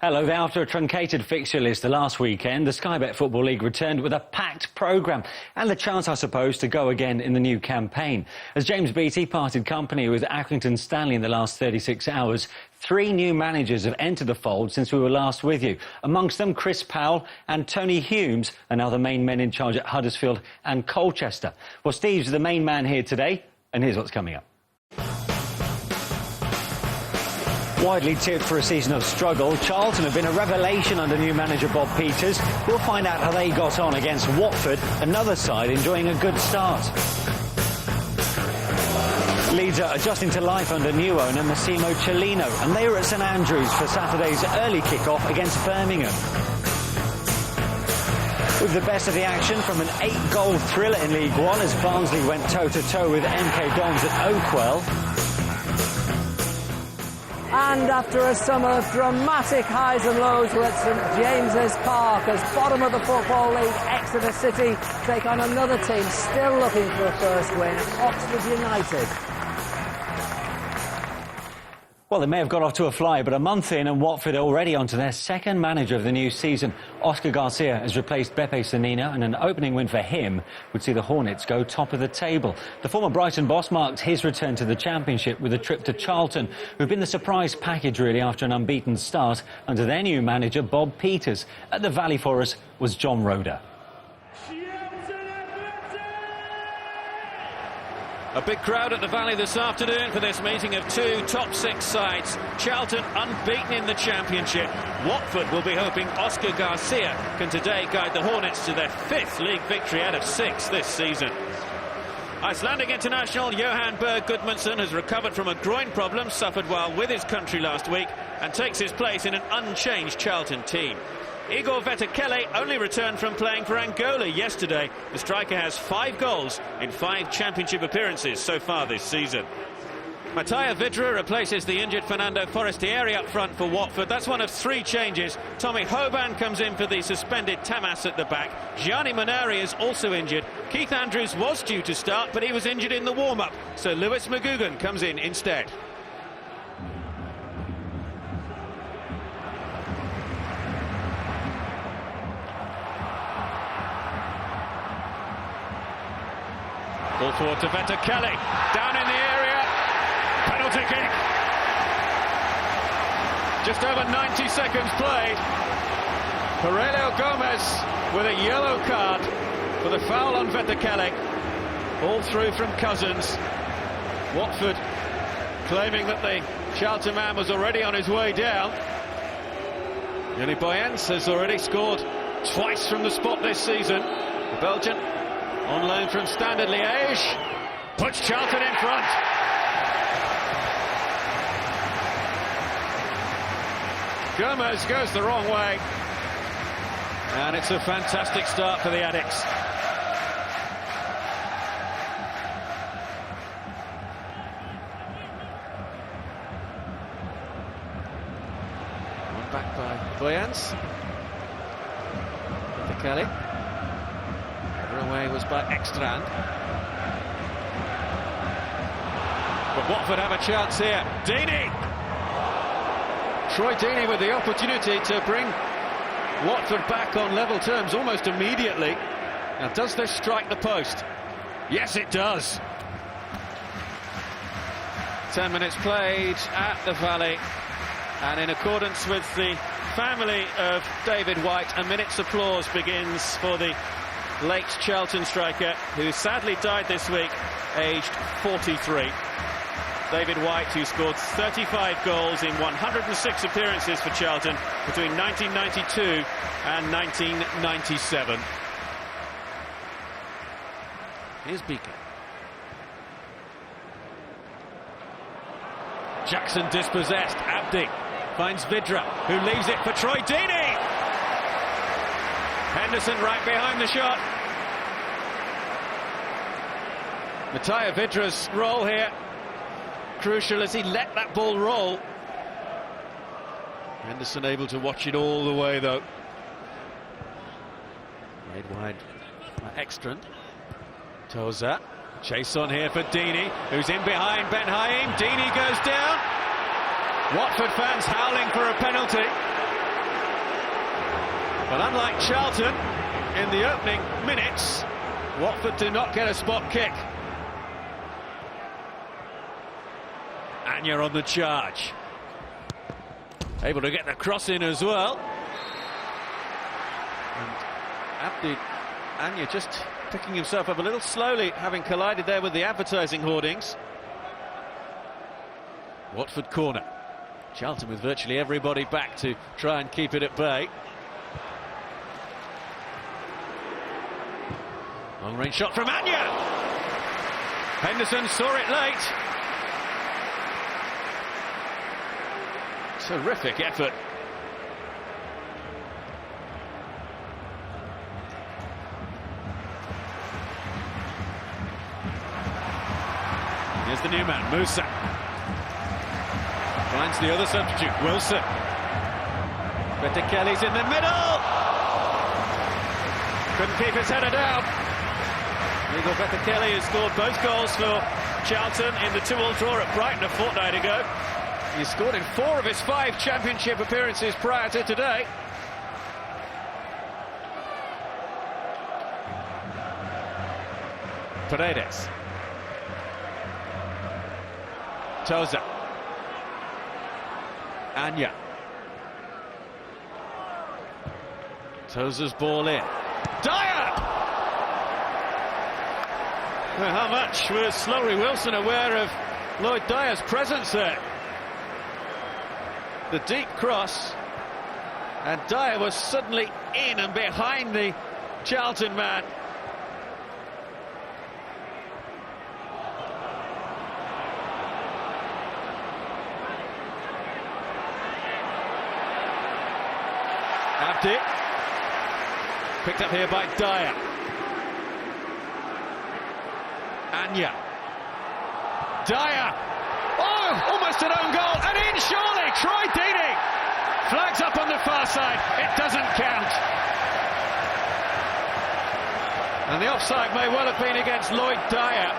Hello there. After a truncated fixture list last weekend, the Sky Bet Football League returned with a packed programme and the chance, I suppose, to go again in the new campaign. As James Beattie parted company with Accrington Stanley in the last 36 hours, 3 new managers have entered the fold since we were last with you. Amongst them, Chris Powell and Tony Humes are now the main men in charge at Huddersfield and Colchester. Well, Steve's the main man here today, and here's what's coming up. Widely tipped for a season of struggle, Charlton have been a revelation under new manager Bob Peters. We'll find out how they got on against Watford, another side enjoying a good start. Leeds are adjusting to life under new owner Massimo Cellino, and they were at St Andrews for Saturday's early kick-off against Birmingham. With the best of the action from an 8-goal thriller in League One as Barnsley went toe-to-toe with MK Dons at Oakwell. And after a summer of dramatic highs and lows, we're at St James's Park as bottom of the Football League, Exeter City take on another team still looking for a first win, Oxford United. Well, they may have got off to a fly, but a month in and Watford are already onto their second manager of the new season. Oscar Garcia has replaced Beppe Sannina, and an opening win for him would see the Hornets go top of the table. The former Brighton boss marked his return to the Championship with a trip to Charlton, who've been the surprise package really after an unbeaten start under their new manager Bob Peters. At the Valley for us was John Roeder. A big crowd at the Valley this afternoon for this meeting of 2 top 6 sides. Charlton unbeaten in the Championship. Watford will be hoping Oscar Garcia can today guide the Hornets to their 5th league victory out of 6 this season. Icelandic international Johan Berg Gudmundsson has recovered from a groin problem suffered while with his country last week and takes his place in an unchanged Charlton team. Igor Vetekele only returned from playing for Angola yesterday. The striker has 5 goals in 5 championship appearances so far this season. Mattia Vidra replaces the injured Fernando Forestieri up front for Watford. That's one of 3 changes. Tommy Hoban comes in for the suspended Tamas at the back. Gianni Munari is also injured. Keith Andrews was due to start, but he was injured in the warm-up, so Lewis McGugan comes in instead. Ball forward to Vetekele, down in the area, penalty kick. Just over 90 seconds played. Aurelio Gomez with a yellow card for the foul on Vetekele. All through from Cousins. Watford claiming that the Charlton man was already on his way down. Yoni Boyens has already scored twice from the spot this season. The Belgian on loan from Standard Liège, puts Charlton in front. Gomez goes the wrong way, and it's a fantastic start for the Addicts. One back by Boyens. Kelly. Away was by Ekstrand. But Watford have a chance here. Deeney! Troy Deeney with the opportunity to bring Watford back on level terms almost immediately. Now, does this strike the post? Yes, it does. 10 minutes played at the Valley, and in accordance with the family of David White, a minute's applause begins for the late Charlton striker, who sadly died this week, aged 43. David White, who scored 35 goals in 106 appearances for Charlton between 1992 and 1997. Here's Beacon. Jackson dispossessed. Abdi finds Vidra, who leaves it for Troy Deeney. Henderson right behind the shot. Mattia Vidra's role here crucial as he let that ball roll. Henderson able to watch it all the way though. Made wide by Ekstrand. Toza. Chase on here for Deeney, who's in behind Ben Haim. Deeney goes down. Watford fans howling for a penalty. But unlike Charlton, in the opening minutes, Watford do not get a spot kick. Anya on the charge. Able to get the cross in as well. And Anya just picking himself up a little slowly, having collided there with the advertising hoardings. Watford corner. Charlton with virtually everybody back to try and keep it at bay. Long range shot from Anya. Henderson saw it late. Terrific effort. Here's the new man, Musa. Finds the other substitute, Wilson. Kelly's in the middle. Couldn't keep his header down. Igor Kelly has scored both goals for Charlton in the 2-2 draw at Brighton a fortnight ago. He scored in 4 of his 5 championship appearances prior to today. Paredes. Toza. Anya. Toza's ball in. Dyer! Well, how much was Slory Wilson aware of Lloyd Dyer's presence there? The deep cross, and Dyer was suddenly in and behind the Charlton man. Abdi, picked up here by Dyer. Anya. Dyer. Oh, almost an own goal, and in surely, Troy Deeney. Flags up on the far side, it doesn't count. And the offside may well have been against Lloyd Dyer.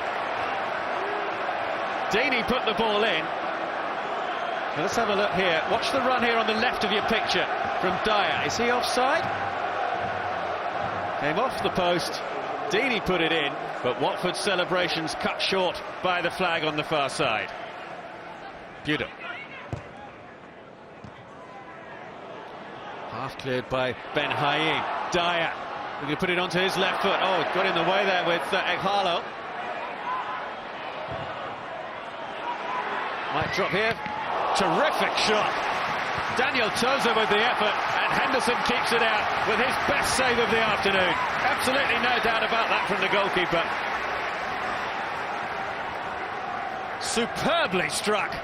Deeney put the ball in. Now let's have a look here. Watch the run here on the left of your picture from Dyer. Is he offside? Came off the post. Deeney put it in, but Watford's celebrations cut short by the flag on the far side. Budo. Half cleared by Ben Haim. Dyer. We're going to put it onto his left foot. Oh, got in the way there with Eghalo. Might drop here. Terrific shot. Daniel Toza with the effort, and Henderson keeps it out with his best save of the afternoon. Absolutely no doubt about that from the goalkeeper. Superbly struck.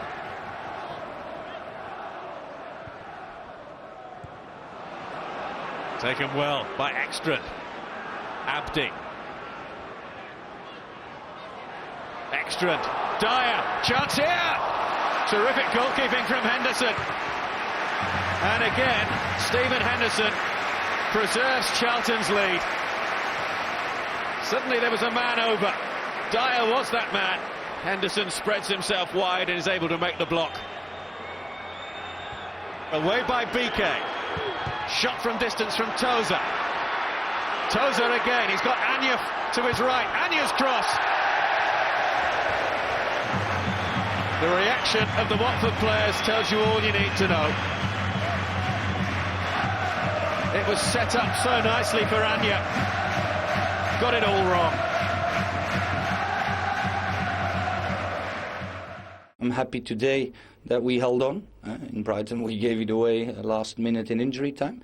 Taken well by Ekstrand. Abdi. Ekstrand. Dyer. Chance here. Terrific goalkeeping from Henderson. And again, Stephen Henderson preserves Charlton's lead. Suddenly there was a man over. Dyer was that man. Henderson spreads himself wide and is able to make the block. Away by BK. Shot from distance from Toza. Toza again. He's got Anya to his right. Anya's cross. The reaction of the Watford players tells you all you need to know. It was set up so nicely for Anya. Got it all wrong. I'm happy today that we held on. In Brighton we gave it away last minute in injury time.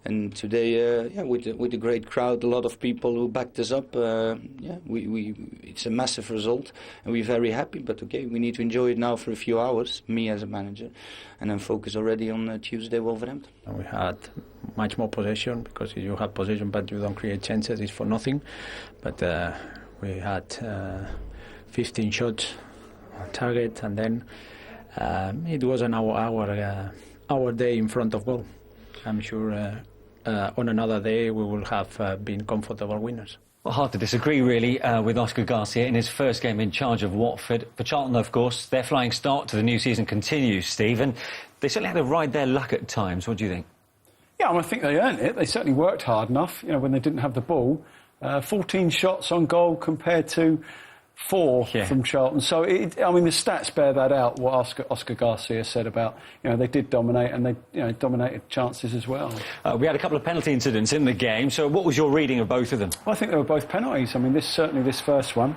And today, with a great crowd, a lot of people who backed us up, it's a massive result, and we're very happy. But okay, we need to enjoy it now for a few hours, me as a manager, and then focus already on Tuesday, Wolverhampton. We had much more possession, because if you have possession but you don't create chances, it's for nothing. But we had 15 shots on target, and then it wasn't our day in front of goal. I'm sure on another day we will have been comfortable winners. Well, hard to disagree, really, with Oscar Garcia in his first game in charge of Watford. For Charlton, of course, their flying start to the new season continues, Steve, and they certainly had to ride their luck at times. What do you think? Yeah, I think they earned it. They certainly worked hard enough, when they didn't have the ball. 14 shots on goal compared to 4 from Charlton. So, the stats bear that out, what Oscar Garcia said about, they did dominate and they, dominated chances as well. We had a couple of penalty incidents in the game, so what was your reading of both of them? Well, I think they were both penalties. This first one,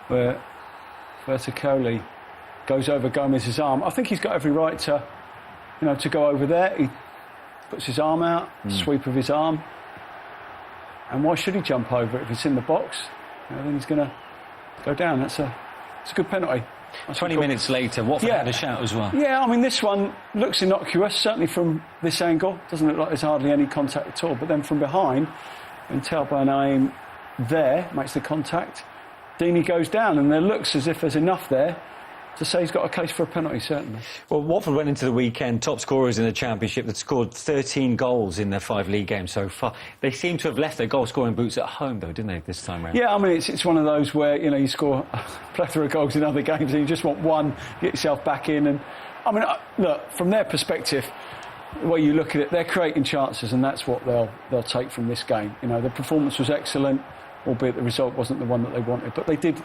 where Verticoli goes over Gomez's arm. I think he's got every right to, to go over there. He puts his arm out, sweep of his arm. And why should he jump over it if it's in the box? Then he's going to go down. It's a good penalty. 20 minutes later, Watford had a shout as well. Yeah, this one looks innocuous, certainly from this angle. Doesn't look like there's hardly any contact at all. But then from behind, and Tel Banaim there makes the contact, Deeney goes down, and there looks as if there's enough there to say he's got a case for a penalty, certainly. Well, Watford went into the weekend top scorers in the Championship that scored 13 goals in their 5 league games so far. They seem to have left their goal-scoring boots at home, though, didn't they, this time round? Yeah, it's one of those where, you score a plethora of goals in other games and you just want one, get yourself back in. And, look, from their perspective, the way you look at it, they're creating chances and that's what they'll take from this game. The performance was excellent, albeit the result wasn't the one that they wanted. But they did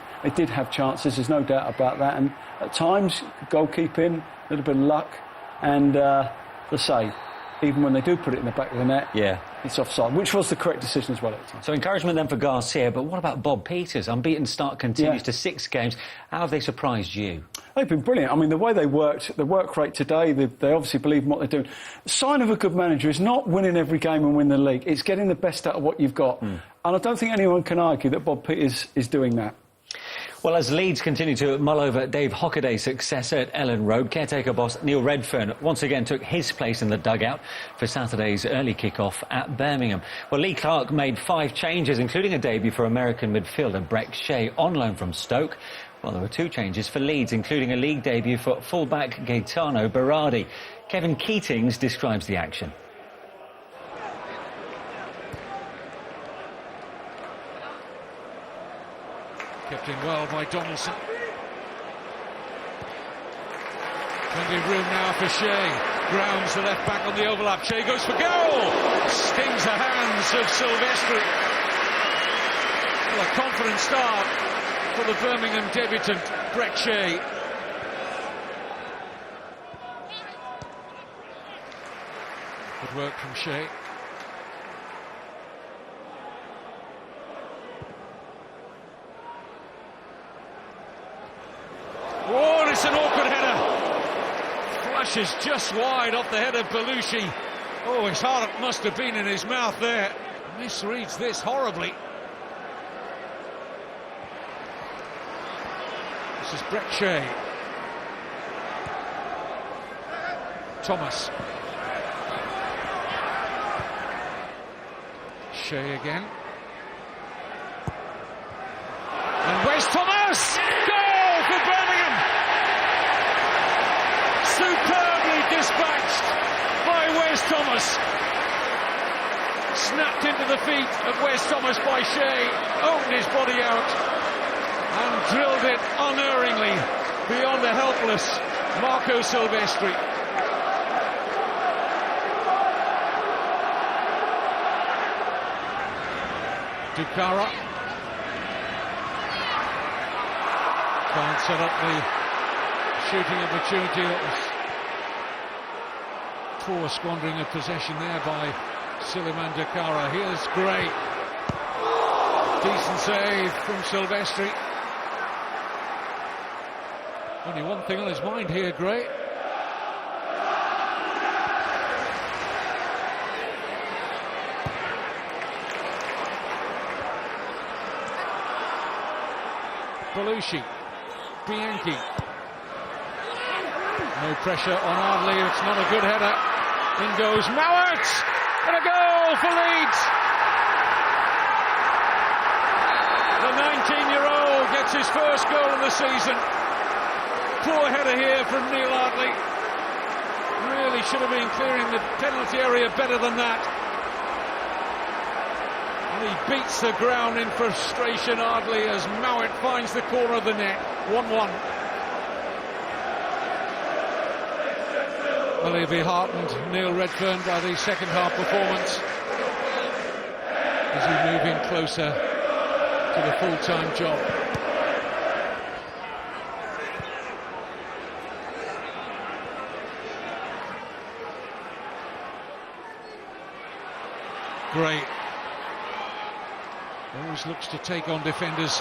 have chances, there's no doubt about that. And at times, goalkeeping, a little bit of luck. And, let's say, even when they do put it in the back of the net, it's offside, which was the correct decision as well at the time. So encouragement then for Garcia, but what about Bob Peters? Unbeaten start continues to 6 games. How have they surprised you? They've been brilliant. The way they worked, the work rate today, they obviously believe in what they're doing. The sign of a good manager is not winning every game and win the league. It's getting the best out of what you've got. And I don't think anyone can argue that Bob Peters is doing that. Well, as Leeds continue to mull over Dave Hockaday's successor at Ellen Road, caretaker boss Neil Redfern once again took his place in the dugout for Saturday's early kick-off at Birmingham. Well, Lee Clark made 5 changes, including a debut for American midfielder Breck Shea on loan from Stoke. Well, there were 2 changes for Leeds, including a league debut for fullback Gaetano Berardi. Kevin Keatings describes the action. Kept in well by Donaldson. Plenty of room now for Shea. Grounds the left back on the overlap. Shea goes for goal. Stings the hands of Silvestri. Well, a confident start for the Birmingham debutant, Breck Shea. Good work from Shea. Oh, it's an awkward header. Flashes just wide off the head of Belushi. Oh, his heart must have been in his mouth there. Misreads this horribly. This is Breck Shea. Thomas. Shea again. And Wes Thomas! Goal for Birmingham! Superbly dispatched by Wes Thomas. Snapped into the feet of Wes Thomas by Shea, opened his body out and drilled it unerringly beyond a helpless Marco Silvestri. Dukara can't set up the shooting opportunity. That was poor squandering of possession there by Suleiman Dukara. Here's Gray. Decent save from Silvestri. Only one thing on his mind here, Gray. Belushi, Bianchi. No pressure on Ardley, it's not a good header. In goes Mowat, and a goal for Leeds. The 19-year-old gets his first goal of the season. Poor header here from Neil Ardley. Really should have been clearing the penalty area better than that. And he beats the ground in frustration, Ardley, as Mowat finds the corner of the net. 1-1. Well, he'll be heartened, Neil Redfern, by the second half performance as we move in closer to the full-time job. Gray always looks to take on defenders.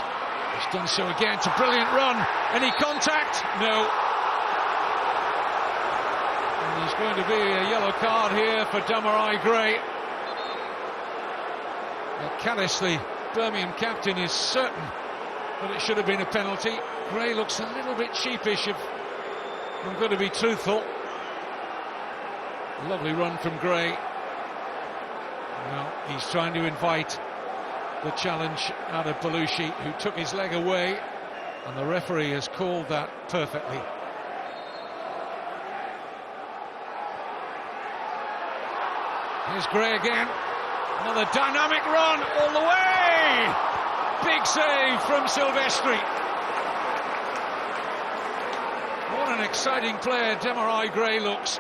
He's done so again. It's a brilliant run. Any contact? No. And there's going to be a yellow card here for Demarai Gray. Callis, the Birmingham captain, is certain that it should have been a penalty. Gray looks a little bit sheepish, if I'm going to be truthful. Lovely run from Gray. Well, he's trying to invite the challenge out of Belushi, who took his leg away, and the referee has called that perfectly. Here's Gray again. Another dynamic run all the way. Big save from Silvestri. What an exciting player Demarai Gray looks.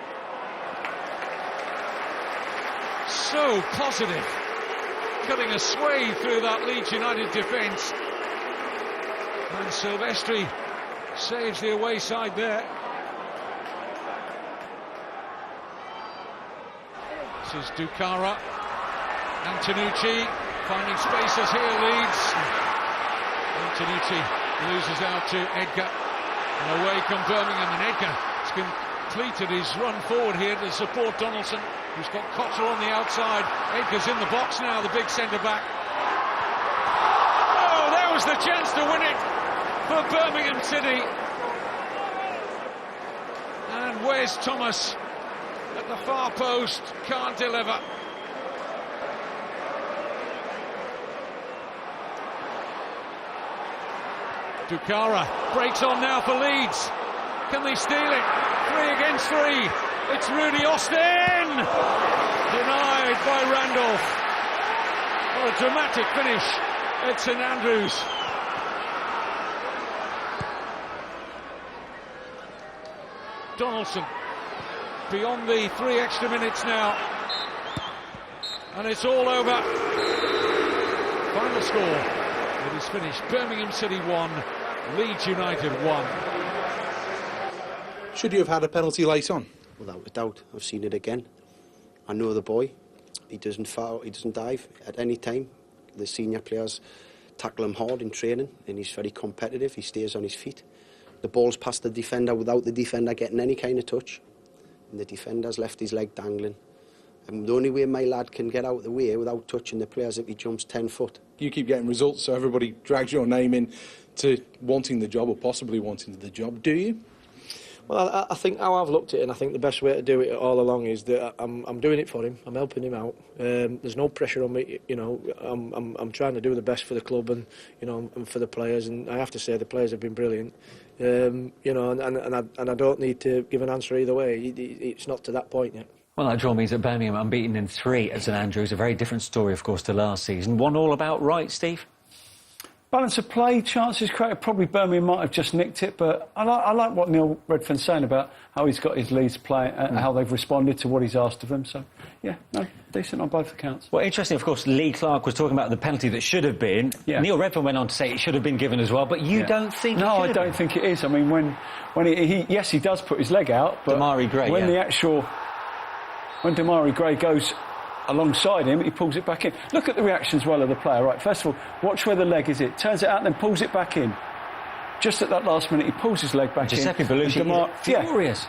So positive, cutting a swathe through that Leeds United defence, and Silvestri saves the away side there. This is Dukara. Antonucci finding spaces here, Leeds. Antonucci loses out to Edgar, and away come Birmingham, and Edgar has completed his run forward here to support Donaldson, who's got Cotter on the outside. Edgar's in the box now, the big centre-back. Oh, there was the chance to win it for Birmingham City. And Wes Thomas at the far post can't deliver. Dukara breaks on now for Leeds. Can they steal it? 3 against 3. It's Rudy Austin! Denied by Randolph. What a dramatic finish at St Andrews. Donaldson beyond the 3 extra minutes now. And it's all over. Final score. It is finished. Birmingham City 1, Leeds United 1. Should you have had a penalty late on? Without a doubt. I've seen it again. I know the boy. He doesn't foul, he doesn't dive at any time. The senior players tackle him hard in training, and he's very competitive. He stays on his feet. The ball's past the defender without the defender getting any kind of touch. And the defender's left his leg dangling. And the only way my lad can get out of the way without touching the players if he jumps 10 foot. You keep getting results, so everybody drags your name in to wanting the job or possibly wanting the job. Do you? Well, I think how I've looked at it, and I think the best way to do it all along is that I'm doing it for him. I'm helping him out. There's no pressure on me. You know, I'm trying to do the best for the club and and for the players. And I have to say the players have been brilliant. And I don't need to give an answer either way. It's not to that point yet. Well, that draw means that Birmingham unbeaten in 3 at St Andrews. A very different story, of course, to last season. 1 all about right, Steve? Balance of play, chances created. Probably Birmingham might have just nicked it, but I like what Neil Redfern's saying about how he's got his Leeds play and how they've responded to what he's asked of them. So, yeah, no, decent on both accounts. Well, interesting, of course, Lee Clark was talking about the penalty that should have been. Yeah. Neil Redfern went on to say it should have been given as well, but you don't think No, I don't think it is. I mean, when yes, he does put his leg out, but Demarai Gray, when Demarai Gray goes alongside him, he pulls it back in. Look at the reaction as well of the player. Right, first of all, watch where the leg is. It turns it out and then pulls it back in. Just at that last minute, he pulls his leg back Giuseppe Belushi is furious.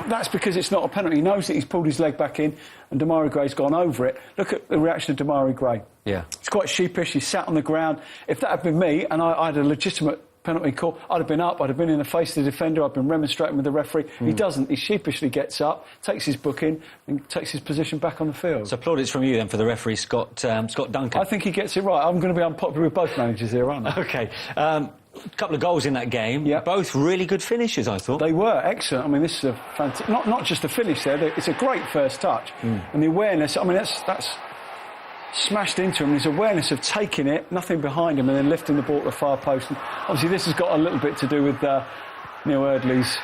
That's because it's not a penalty. He knows that he's pulled his leg back in and Demarai Gray's gone over it. Look at the reaction of Demarai Gray. Yeah. It's quite sheepish. He's sat on the ground. If that had been me and I had a legitimate penalty call, I'd have been up, I'd have been in the face of the defender, I'd been remonstrating with the referee. He doesn't. He sheepishly gets up, takes his book in and takes his position back on the field. So plaudits from you then for the referee, Scott Duncan. I think he gets it right. I'm going to be unpopular with both managers here, aren't I? OK. A couple of goals in that game. Yeah. Both really good finishes, I thought. They were excellent. I mean, this is a fantastic... Not just a finish there, it's a great first touch. And the awareness, I mean, that's smashed into him, his awareness of taking it, nothing behind him, and then lifting the ball to the far post. And obviously, this has got a little bit to do with Neil Erdley's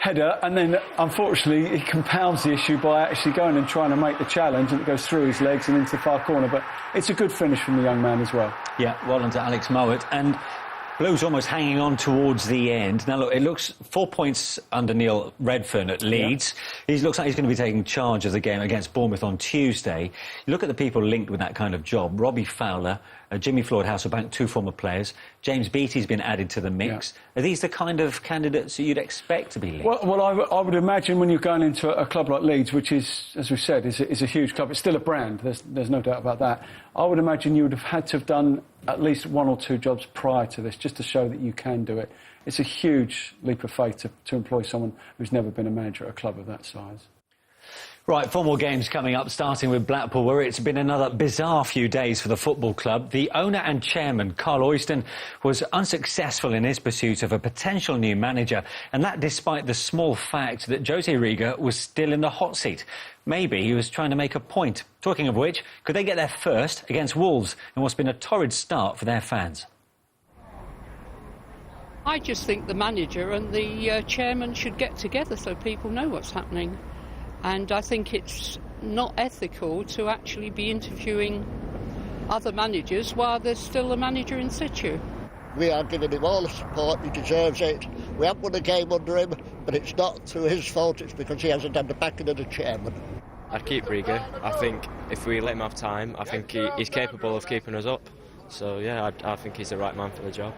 header, and then unfortunately he compounds the issue by actually going and trying to make the challenge, and it goes through his legs and into the far corner. But it's a good finish from the young man as well. Yeah, well done to Alex Mowat. And Blues almost hanging on towards the end. Now, look, it looks 4 points under Neil Redfern at Leeds. Yeah. He looks like he's going to be taking charge of the game against Bournemouth on Tuesday. You look at the people linked with that kind of job. Robbie Fowler, Jimmy Floyd-Hasselbank, 2 former players. James Beattie's been added to the mix. Yeah. Are these the kind of candidates that you'd expect to be linked? Well, I would imagine when you're going into a club like Leeds, which is, as we said, is a huge club. It's still a brand. There's no doubt about that. I would imagine you would have had to have done at least 1 or 2 jobs prior to this, just to show that you can do it. It's a huge leap of faith to employ someone who's never been a manager at a club of that size. Right, 4 more games coming up, starting with Blackpool, where it's been another bizarre few days for the football club. The owner and chairman, Carl Oyston, was unsuccessful in his pursuit of a potential new manager, and that despite the small fact that Jose Riga was still in the hot seat. Maybe he was trying to make a point. Talking of which, could they get there first against Wolves in what's been a torrid start for their fans? I just think the manager and the chairman should get together so people know what's happening. And I think it's not ethical to actually be interviewing other managers while there's still a manager in situ. We are giving him all the support, he deserves it. We haven't won a game under him, but it's not through his fault, it's because he hasn't had the backing of the chairman. I'd keep Riga. I think if we let him have time, I think he's capable of keeping us up. So yeah, I think he's the right man for the job.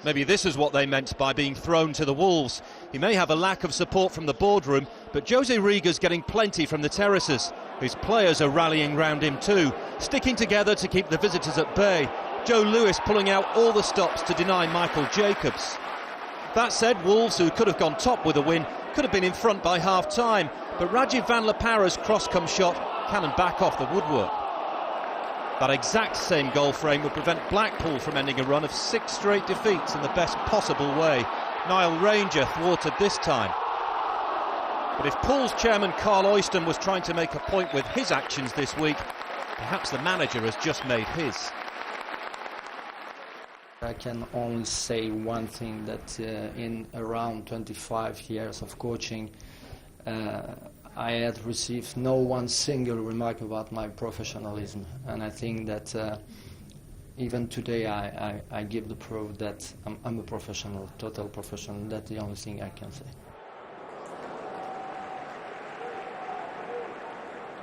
Maybe this is what they meant by being thrown to the wolves. He may have a lack of support from the boardroom, but Jose Riga's getting plenty from the terraces. His players are rallying round him too, sticking together to keep the visitors at bay. Joe Lewis pulling out all the stops to deny Michael Jacobs. That said, Wolves, who could have gone top with a win, could have been in front by half-time, but Rajiv Van La Parra's cross-come shot cannon back off the woodwork. That exact same goal frame would prevent Blackpool from ending a run of 6 straight defeats in the best possible way. Niall Ranger thwarted this time. But if Pool's chairman Carl Oyston was trying to make a point with his actions this week, perhaps the manager has just made his. I can only say one thing, that in around 25 years of coaching, I had received no one single remark about my professionalism, and I think that even today I give the proof that I'm a professional, total professional. That's the only thing I can say.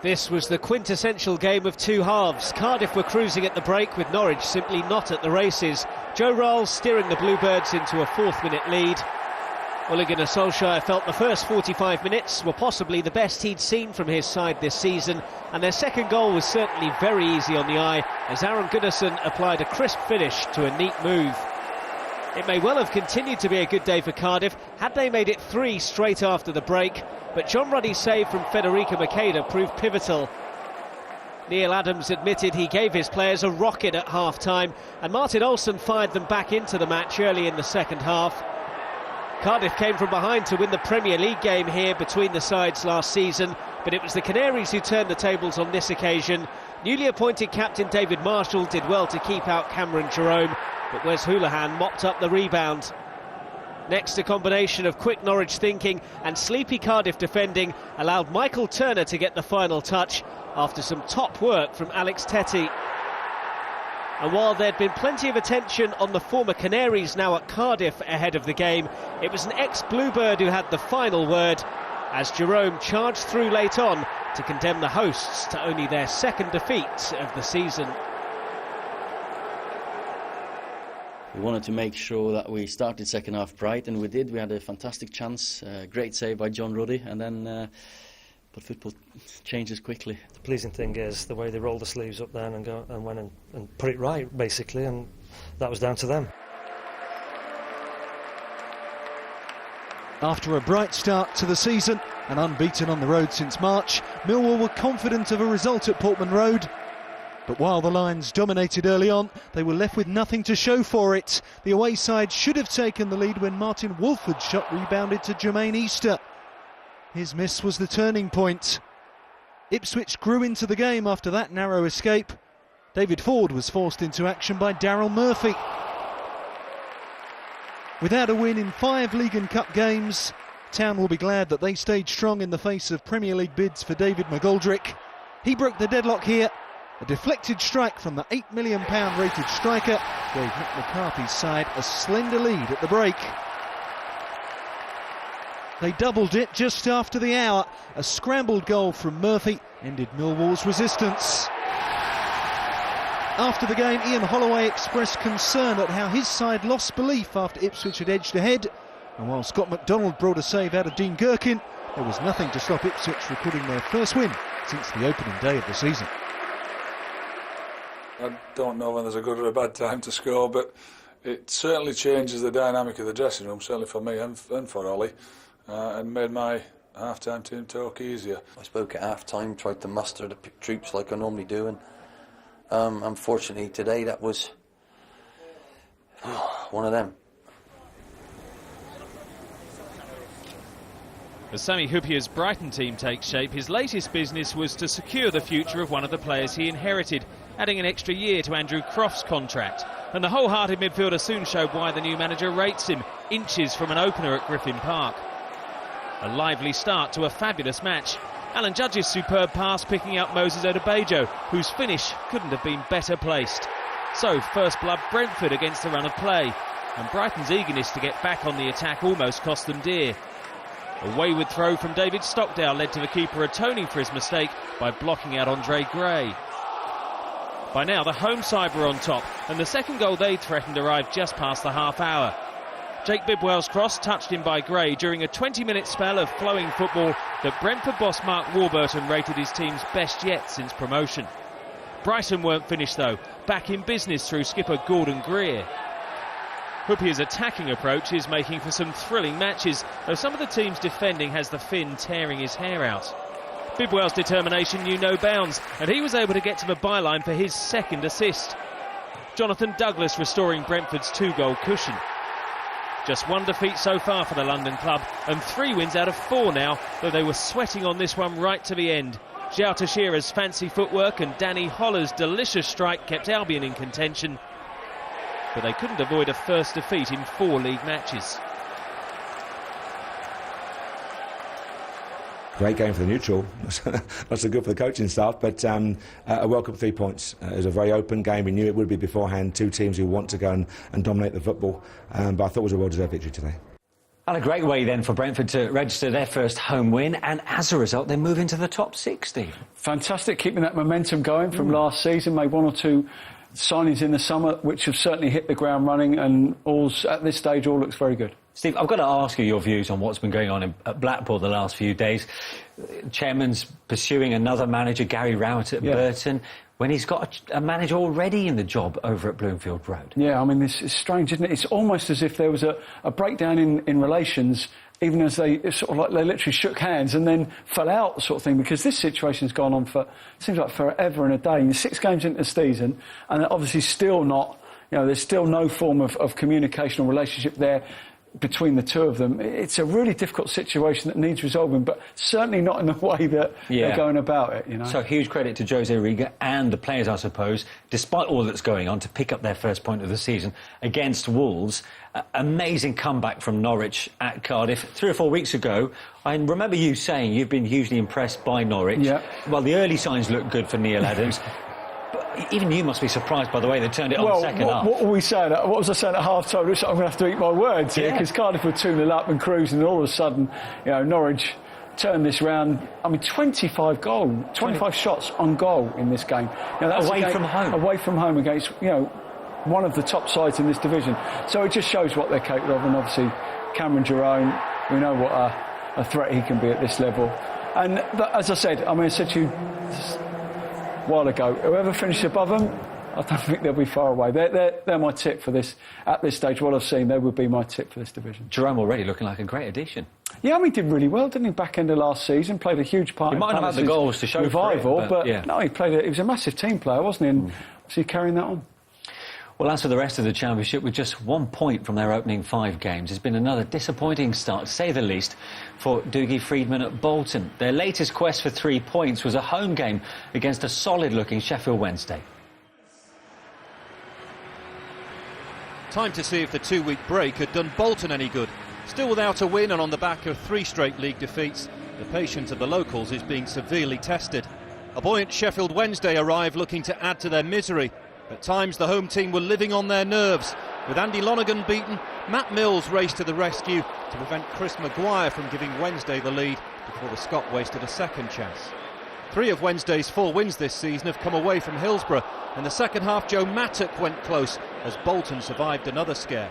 This was the quintessential game of 2 halves. Cardiff were cruising at the break, with Norwich simply not at the races. Joe Rowles steering the Bluebirds into a 4th-minute lead. Ole Gunnar Solskjaer felt the first 45 minutes were possibly the best he'd seen from his side this season, and their second goal was certainly very easy on the eye as Aaron Gunnarsson applied a crisp finish to a neat move. It may well have continued to be a good day for Cardiff had they made it 3 straight after the break, but John Ruddy's save from Federico Macheda proved pivotal. Neil Adams admitted he gave his players a rocket at half-time, and Martin Olsson fired them back into the match early in the second half. Cardiff came from behind to win the Premier League game here between the sides last season, but it was the Canaries who turned the tables on this occasion. Newly appointed captain David Marshall did well to keep out Cameron Jerome, but Wes Hoolahan mopped up the rebound. Next, a combination of quick Norwich thinking and sleepy Cardiff defending allowed Michael Turner to get the final touch after some top work from Alex Tettey. And while there'd been plenty of attention on the former Canaries now at Cardiff ahead of the game, it was an ex-Bluebird who had the final word as Jerome charged through late on to condemn the hosts to only their 2nd defeat of the season. We wanted to make sure that we started second half bright, and we did. We had a fantastic chance, great save by John Ruddy, and then but football changes quickly. The pleasing thing is the way they rolled the sleeves up then and went and put it right, basically, and that was down to them. After a bright start to the season and unbeaten on the road since March, Millwall were confident of a result at Portman Road. But while the Lions dominated early on, they were left with nothing to show for it. The away side should have taken the lead when Martin Wolford's shot rebounded to Jermaine Easter. His miss was the turning point. Ipswich grew into the game after that narrow escape. David Ford was forced into action by Daryl Murphy. Without a win in 5 League and Cup games, Town will be glad that they stayed strong in the face of Premier League bids for David McGoldrick. He broke the deadlock here. A deflected strike from the £8 million rated striker gave Mick McCarthy's side a slender lead at the break. They doubled it just after the hour. A scrambled goal from Murphy ended Millwall's resistance. After the game, Ian Holloway expressed concern at how his side lost belief after Ipswich had edged ahead. And while Scott McDonald brought a save out of Dean Gherkin, there was nothing to stop Ipswich recording their first win since the opening day of the season. I don't know when there's a good or a bad time to score, but it certainly changes the dynamic of the dressing room, certainly for me and for Ollie, and made my half-time team talk easier. I spoke at half-time, tried to muster the troops like I normally do, and unfortunately today that was one of them. As Sami Hyypiä's Brighton team takes shape, his latest business was to secure the future of one of the players he inherited, adding an extra year to Andrew Croft's contract. And the wholehearted midfielder soon showed why the new manager rates him, inches from an opener at Griffin Park. A lively start to a fabulous match. Alan Judge's superb pass picking up Moses Odebejo, whose finish couldn't have been better placed. So, first blood Brentford against the run of play, and Brighton's eagerness to get back on the attack almost cost them dear. A wayward throw from David Stockdale led to the keeper atoning for his mistake by blocking out Andre Gray. By now the home side were on top, and the second goal they'd threatened arrived just past the half hour. Jake Bidwell's cross touched in by Gray during a 20-minute spell of flowing football that Brentford boss Mark Warburton rated his team's best yet since promotion. Brighton weren't finished though, back in business through skipper Gordon Greer. Hyypiä's attacking approach is making for some thrilling matches, though some of the team's defending has the Finn tearing his hair out. Bidwell's determination knew no bounds, and he was able to get to the byline for his second assist. Jonathan Douglas restoring Brentford's 2-goal cushion. Just one defeat so far for the London club, and 3 wins out of 4 now, though they were sweating on this one right to the end. João Teixeira's fancy footwork and Danny Holler's delicious strike kept Albion in contention, but they couldn't avoid a first defeat in 4 league matches. Great game for the neutral. Not so good for the coaching staff, but a welcome 3 points. It was a very open game. We knew it would be beforehand. 2 teams who want to go and dominate the football, but I thought it was a well-deserved victory today. And a great way then for Brentford to register their first home win, and as a result they move into the top 6, Steve. Fantastic, keeping that momentum going from last season. Made 1 or 2 signings in the summer which have certainly hit the ground running, and at this stage all looks very good. Steve, I've got to ask you your views on what's been going on at Blackpool the last few days. Chairman's pursuing another manager, Gary Rowett at Burton, when he's got a manager already in the job over at Bloomfield Road. Yeah, I mean, this is strange, isn't it? It's almost as if there was a breakdown in relations, even as they sort of like they literally shook hands and then fell out, sort of thing, because this situation's gone on for, seems like forever and a day. You're 6 games into the season, and obviously still not, there's still no form of communication or relationship there between the two of them. It's a really difficult situation that needs resolving, but certainly not in the way that they're going about it, So huge credit to Jose Riga and the players, I suppose, despite all that's going on, to pick up their first point of the season against Wolves. Amazing comeback from Norwich at Cardiff 3 or 4 weeks ago. I remember you saying you've been hugely impressed by Norwich. Yeah. Well, the early signs look good for Neil Adams. Even you must be surprised by the way they turned it on the second half. What were we saying? What was I saying at half-time? I'm going to have to eat my words here, because Cardiff were 2-0 up and cruising, and all of a sudden, Norwich turned this round. I mean, 25 shots on goal in this game. That's away from home. Away from home against, one of the top sides in this division. So it just shows what they're capable of, and obviously Cameron Jerome, we know what a threat he can be at this level. And as I said, I said to you a while ago, whoever finishes above them, I don't think they'll be far away. They're my tip for this. At this stage, what I've seen, they would be my tip for this division. Jerome already looking like a great addition. Yeah, he did really well, didn't he? Back end of last season, played a huge part. He might not have had the goals to show revival, for it, but no, he was a massive team player, wasn't he? And was he carrying that on? Well, as for the rest of the Championship, with just 1 point from their opening 5 games, it's been another disappointing start, to say the least, for Dougie Freedman at Bolton. Their latest quest for 3 points was a home game against a solid-looking Sheffield Wednesday. Time to see if the 2-week break had done Bolton any good. Still without a win and on the back of 3 straight league defeats, the patience of the locals is being severely tested. A buoyant Sheffield Wednesday arrived looking to add to their misery. At times the home team were living on their nerves. With Andy Lonergan beaten, Matt Mills raced to the rescue to prevent Chris Maguire from giving Wednesday the lead before the Scot wasted a second chance. 3 of Wednesday's 4 wins this season have come away from Hillsborough. In the second half, Joe Mattock went close as Bolton survived another scare.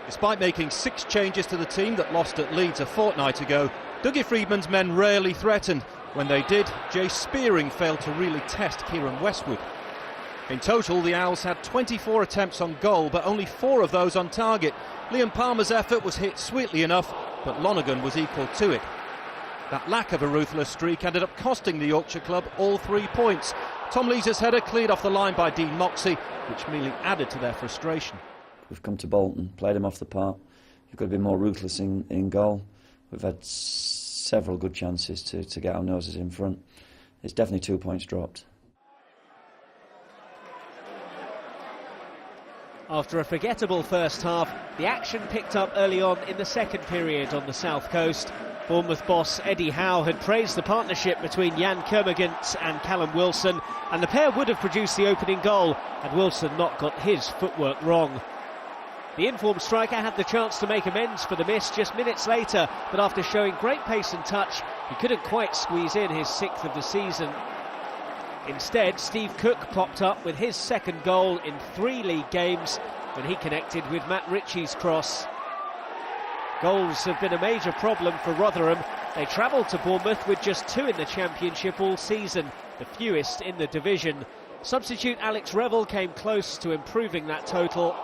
Despite making 6 changes to the team that lost at Leeds a fortnight ago, Dougie Freedman's men rarely threatened. When they did, Jay Spearing failed to really test Kieran Westwood. In total, the Owls had 24 attempts on goal, but only 4 of those on target. Liam Palmer's effort was hit sweetly enough, but Lonergan was equal to it. That lack of a ruthless streak ended up costing the Yorkshire club all 3 points. Tom Leeser's header cleared off the line by Dean Moxey, which merely added to their frustration. We've come to Bolton, played him off the park. You've got to be more ruthless in goal. We've had several good chances to get our noses in front. It's definitely 2 points dropped. After a forgettable first half, the action picked up early on in the second period on the south coast. Bournemouth boss Eddie Howe had praised the partnership between Jan Kermorgant and Callum Wilson, and the pair would have produced the opening goal had Wilson not got his footwork wrong. The informed striker had the chance to make amends for the miss just minutes later, but after showing great pace and touch, he couldn't quite squeeze in his 6th of the season. Instead, Steve Cook popped up with his 2nd goal in 3 league games when he connected with Matt Ritchie's cross. Goals have been a major problem for Rotherham. They travelled to Bournemouth with just 2 in the Championship all season, the fewest in the division. Substitute Alex Revel came close to improving that total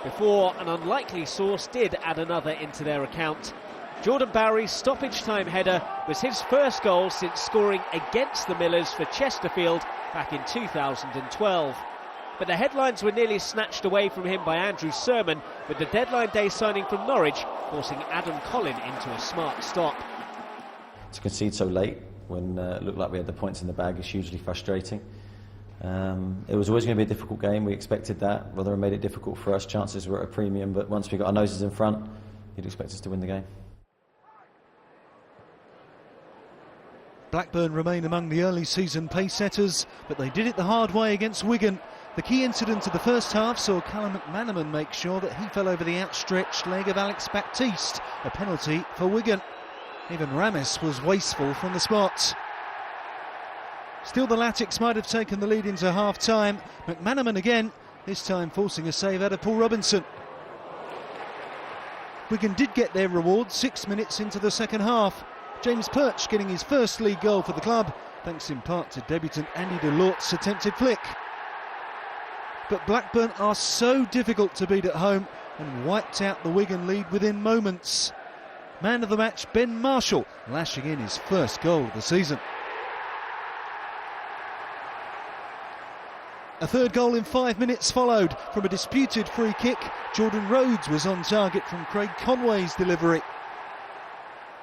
before an unlikely source did add another into their account. Jordan Bowery's stoppage-time header was his first goal since scoring against the Millers for Chesterfield back in 2012. But the headlines were nearly snatched away from him by Andrew Sermon, with the deadline day signing from Norwich forcing Adam Collin into a smart stop. To concede so late when it looked like we had the points in the bag is hugely frustrating. It was always going to be a difficult game. We expected that. Rotherham made it difficult for us. Chances were at a premium, but once we got our noses in front, you'd expect us to win the game. Blackburn remain among the early season pace setters, but they did it the hard way against Wigan. The key incident of the first half saw Callum McManaman make sure that he fell over the outstretched leg of Alex Baptiste, a penalty for Wigan. Even Ramis was wasteful from the spot. Still, the Latics might have taken the lead into half-time. McManaman again, this time forcing a save out of Paul Robinson. Wigan did get their reward 6 minutes into the second half. James Perch getting his first league goal for the club, thanks in part to debutant Andy Delort's attempted flick. But Blackburn are so difficult to beat at home and wiped out the Wigan lead within moments. Man of the match Ben Marshall lashing in his first goal of the season. A third goal in 5 minutes followed from a disputed free kick. Jordan Rhodes was on target from Craig Conway's delivery.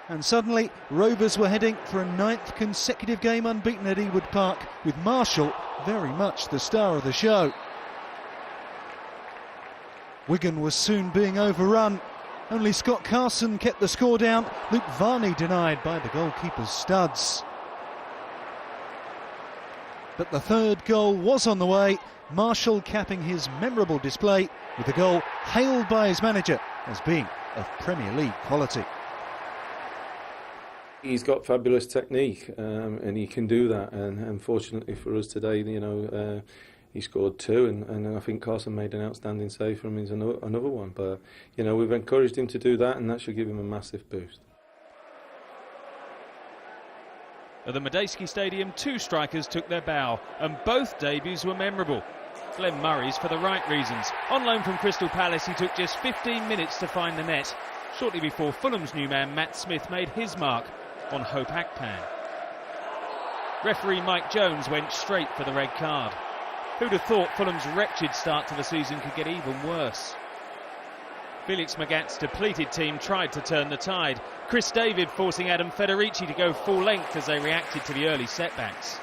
And suddenly, Rovers were heading for a 9th consecutive game unbeaten at Ewood Park, with Marshall very much the star of the show. Wigan was soon being overrun. Only Scott Carson kept the score down. Luke Varney denied by the goalkeeper's studs. But the third goal was on the way. Marshall capping his memorable display with a goal hailed by his manager as being of Premier League quality. He's got fabulous technique, and he can do that. And unfortunately for us today, he scored 2, and I think Carson made an outstanding save from him. Another one. But we've encouraged him to do that, and that should give him a massive boost. At the Medeski Stadium, 2 strikers took their bow, and both debuts were memorable. Glenn Murray's for the right reasons. On loan from Crystal Palace, he took just 15 minutes to find the net, shortly before Fulham's new man Matt Smith made his mark on Hope Akpan. Referee Mike Jones went straight for the red card. Who'd have thought Fulham's wretched start to the season could get even worse? Felix Magath's depleted team tried to turn the tide. Chris David forcing Adam Federici to go full length as they reacted to the early setbacks.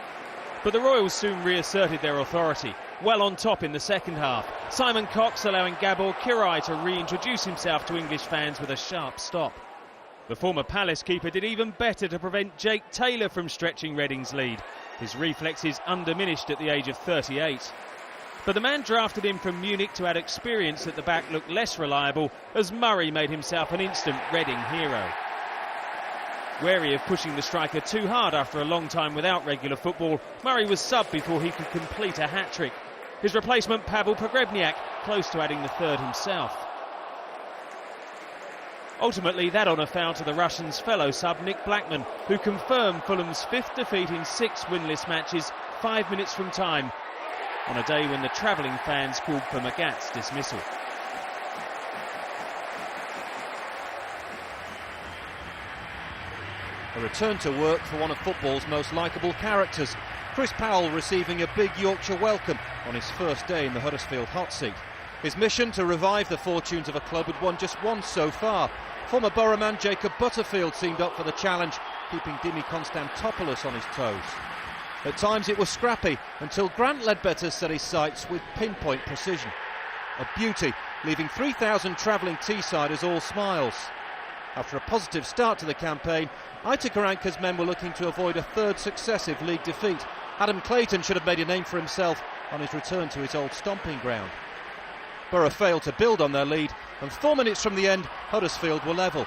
But the Royals soon reasserted their authority. well on top in the second half. Simon Cox allowing Gabor Kirai to reintroduce himself to English fans with a sharp stop. The former Palace keeper did even better to prevent Jake Taylor from stretching Reading's lead, his reflexes undiminished at the age of 38. But the man drafted in from Munich to add experience at the back looked less reliable as Murray made himself an instant Reading hero. Wary of pushing the striker too hard after a long time without regular football, Murray was subbed before he could complete a hat-trick. His replacement, Pavel Pogrebniak, close to adding the third himself. Ultimately, that honour fell to the Russians' fellow sub Nick Blackman, who confirmed Fulham's 5th defeat in 6 winless matches 5 minutes from time, on a day when the travelling fans called for Magat's dismissal. A return to work for one of football's most likeable characters. Chris Powell receiving a big Yorkshire welcome on his first day in the Huddersfield hot seat. His mission to revive the fortunes of a club had won just once so far. Former Borough man Jacob Butterfield seemed up for the challenge, keeping Dimi Konstantopoulos on his toes. At times it was scrappy, until Grant Ledbetter set his sights with pinpoint precision. A beauty, leaving 3,000 travelling Teessiders all smiles. After a positive start to the campaign, Aitor Karanka's men were looking to avoid a third successive league defeat. Adam Clayton should have made a name for himself on his return to his old stomping ground. Borough failed to build on their lead, and 4 minutes from the end, Huddersfield were level.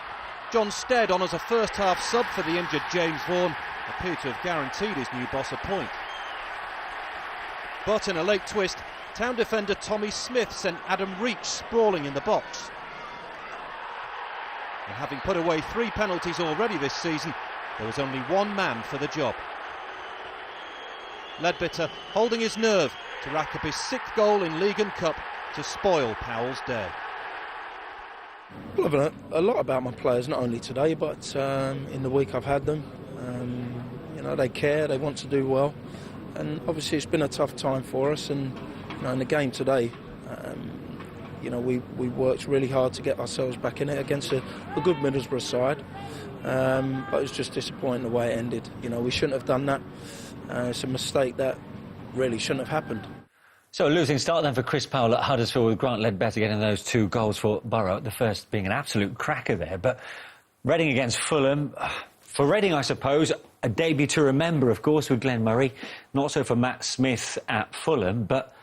John Stead honours a first-half sub for the injured James Vaughan, appeared to have guaranteed his new boss a point. But in a late twist, town defender Tommy Smith sent Adam Reach sprawling in the box. And having put away 3 penalties already this season, there was only one man for the job. Ledbetter holding his nerve to rack up his 6th goal in League and Cup to spoil Powell's day. Well, I've learned a lot about my players, not only today, but in the week I've had them. You know, they care, they want to do well, and obviously it's been a tough time for us. And you know, in the game today, you know, we worked really hard to get ourselves back in it against a good Middlesbrough side, but it was just disappointing the way it ended. You know, we shouldn't have done that. It's a mistake that really shouldn't have happened. So a losing start then for Chris Powell at Huddersfield, with Grant Ledbetter getting those 2 goals for Borough, the first being an absolute cracker there. But Reading against Fulham, for Reading I suppose, a debut to remember of course with Glenn Murray, not so for Matt Smith at Fulham, but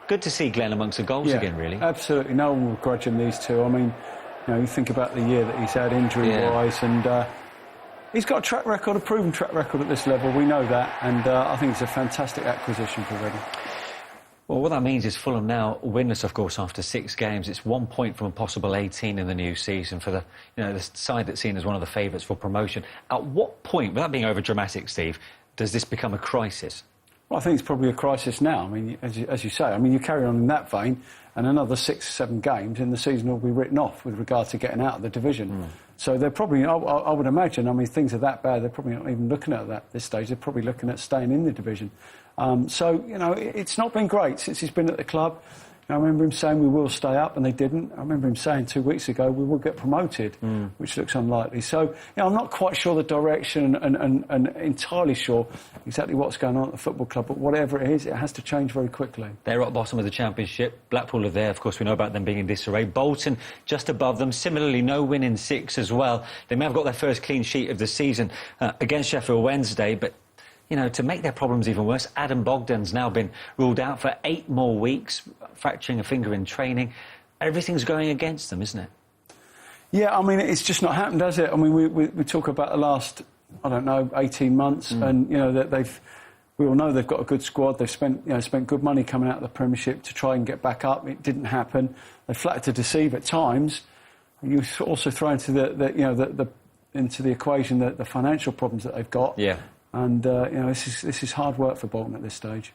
good to see Glenn amongst the goals again, really. Absolutely, no one will grudge him these 2. I mean, you know, you think about the year that he's had injury-wise, and he's got a track record, a proven track record at this level, we know that, and I think it's a fantastic acquisition for Reading. Well, what that means is Fulham now winless, of course, after 6 games. It's 1 point from a possible 18 in the new season for the side that's seen as one of the favourites for promotion. At what point, without being over dramatic, Steve, does this become a crisis? Well, I think it's probably a crisis now. I mean, as you say, I mean, you carry on in that vein, and another 6 or 7 games, and the season will be written off with regard to getting out of the division. So they're probably, I would imagine, I mean, things are that bad, they're probably not even looking at that at this stage. They're probably looking at staying in the division. So, you know, it's not been great since he's been at the club. I remember him saying we will stay up, and they didn't. I remember him saying 2 weeks ago we will get promoted, which looks unlikely. So, you know, I'm not quite sure the direction and entirely sure exactly what's going on at the football club, but whatever it is, it has to change very quickly. They're at the bottom of the Championship. Blackpool are there. Of course, we know about them being in disarray. Bolton just above them. Similarly, no win in 6 as well. They may have got their first clean sheet of the season against Sheffield Wednesday, but you know, to make their problems even worse, Adam Bogdan's now been ruled out for 8 more weeks, fracturing a finger in training. Everything's going against them, isn't it? Yeah, I mean, it's just not happened, has it? I mean, we talk about the last, I don't know, 18 months, and, you know, that we all know they've got a good squad. They've spent good money coming out of the Premiership to try and get back up. It didn't happen. They flattered to deceive at times. You also throw into into the equation the financial problems that they've got. Yeah. And, you know, this is hard work for Bolton at this stage.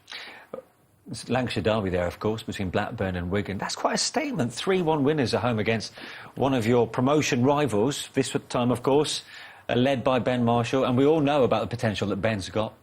It's Lancashire derby there, of course, between Blackburn and Wigan. That's quite a statement. 3-1 winners at home against one of your promotion rivals. This time, of course, led by Ben Marshall. And we all know about the potential that Ben's got.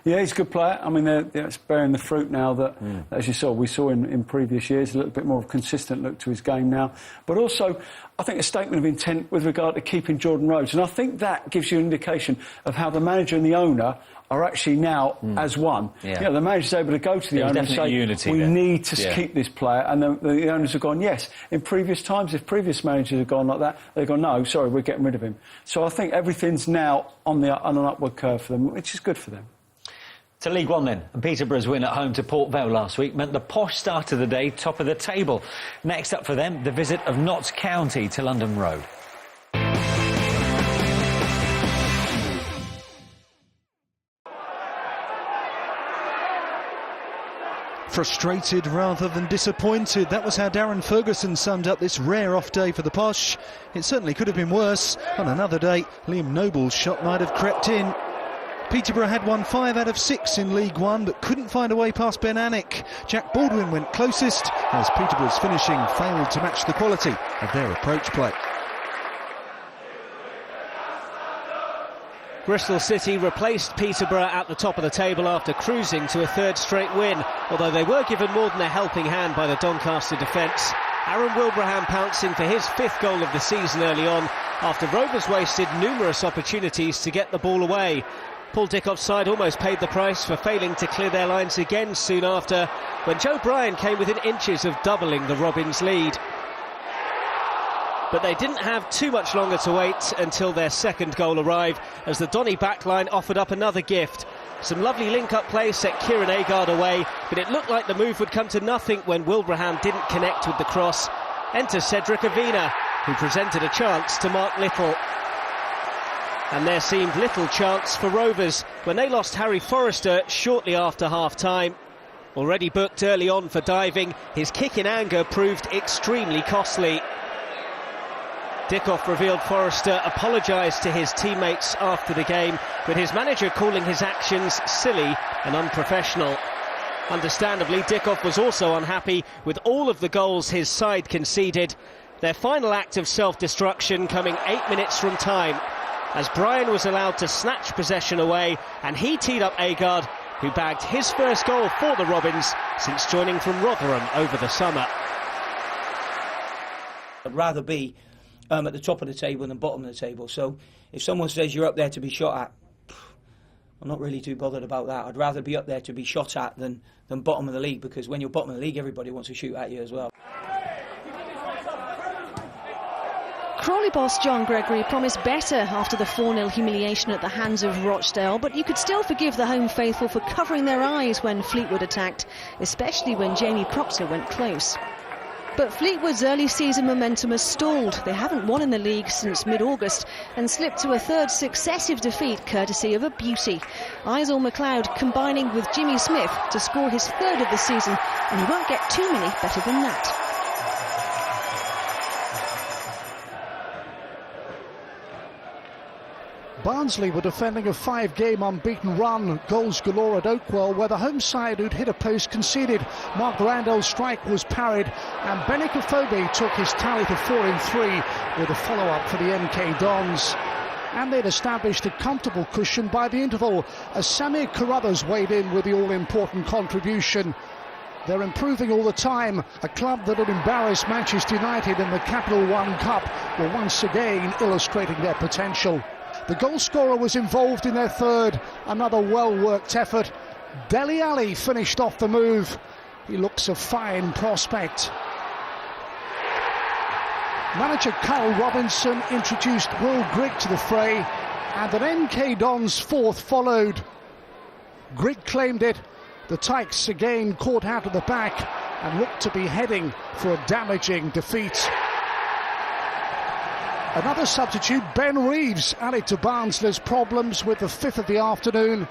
Yeah, he's a good player. I mean, it's bearing the fruit now that, as you saw, we saw in previous years, a little bit more of a consistent look to his game now. But also, I think a statement of intent with regard to keeping Jordan Rhodes. And I think that gives you an indication of how the manager and the owner are actually now as one. Yeah. You know, the manager's able to go to the owner and say, we need to keep this player. And the owners have gone, yes. In previous times, if previous managers have gone like that, they've gone, no, sorry, we're getting rid of him. So I think everything's now on an upward curve for them, which is good for them. To League One then, and Peterborough's win at home to Port Vale last week meant the posh start of the day, top of the table. Next up for them, the visit of Notts County to London Road. Frustrated rather than disappointed. That was how Darren Ferguson summed up this rare off day for the posh. It certainly could have been worse. On another day, Liam Noble's shot might have crept in. Peterborough had won 5 out of 6 in League One, but couldn't find a way past Ben Alnwick. Jack Baldwin went closest, as Peterborough's finishing failed to match the quality of their approach play. Bristol City replaced Peterborough at the top of the table after cruising to a third straight win, although they were given more than a helping hand by the Doncaster defence. Aaron Wilbraham pouncing for his 5th goal of the season early on, after Rovers wasted numerous opportunities to get the ball away. Paul Dickoff's side almost paid the price for failing to clear their lines again soon after, when Joe Bryan came within inches of doubling the Robins lead. But they didn't have too much longer to wait until their second goal arrived, as the Donny backline offered up another gift. Some lovely link-up play set Kieran Agard away, but it looked like the move would come to nothing when Wilbraham didn't connect with the cross. Enter Cedric Avina, who presented a chance to Mark Little. And there seemed little chance for Rovers when they lost Harry Forrester shortly after half-time. Already booked early on for diving, his kick in anger proved extremely costly. Dickoff revealed Forrester apologised to his teammates after the game, with his manager calling his actions silly and unprofessional. Understandably, Dickoff was also unhappy with all of the goals his side conceded. Their final act of self-destruction coming 8 minutes from time, as Bryan was allowed to snatch possession away, and he teed up Agard, who bagged his first goal for the Robins since joining from Rotherham over the summer. I'd rather be at the top of the table than bottom of the table. So if someone says you're up there to be shot at, I'm not really too bothered about that. I'd rather be up there to be shot at than bottom of the league, because when you're bottom of the league, everybody wants to shoot at you as well. Crawley boss John Gregory promised better after the 4-0 humiliation at the hands of Rochdale, but you could still forgive the home faithful for covering their eyes when Fleetwood attacked, especially when Jamie Proctor went close. But Fleetwood's early season momentum has stalled. They haven't won in the league since mid-August and slipped to a third successive defeat courtesy of a beauty. Isel McLeod combining with Jimmy Smith to score his 3rd of the season, and he won't get too many better than that. Barnsley were defending a 5-game unbeaten run, goals galore at Oakwell, where the home side who'd hit a post conceded. Mark Randall's strike was parried, and Benikofobe took his tally to 4 in 3 with a follow-up for the MK Dons. And they'd established a comfortable cushion by the interval as Samir Carruthers weighed in with the all-important contribution. They're improving all the time. A club that had embarrassed Manchester United in the Capital One Cup were once again illustrating their potential. The goal scorer was involved in their 3rd, another well-worked effort. Dele Alli finished off the move. He looks a fine prospect. Manager Carl Robinson introduced Will Grigg to the fray, and an MK Dons 4th followed. Grigg claimed it. The Tykes again caught out of the back and looked to be heading for a damaging defeat. Another substitute, Ben Reeves, added to Barnsley's problems with the 5th of the afternoon.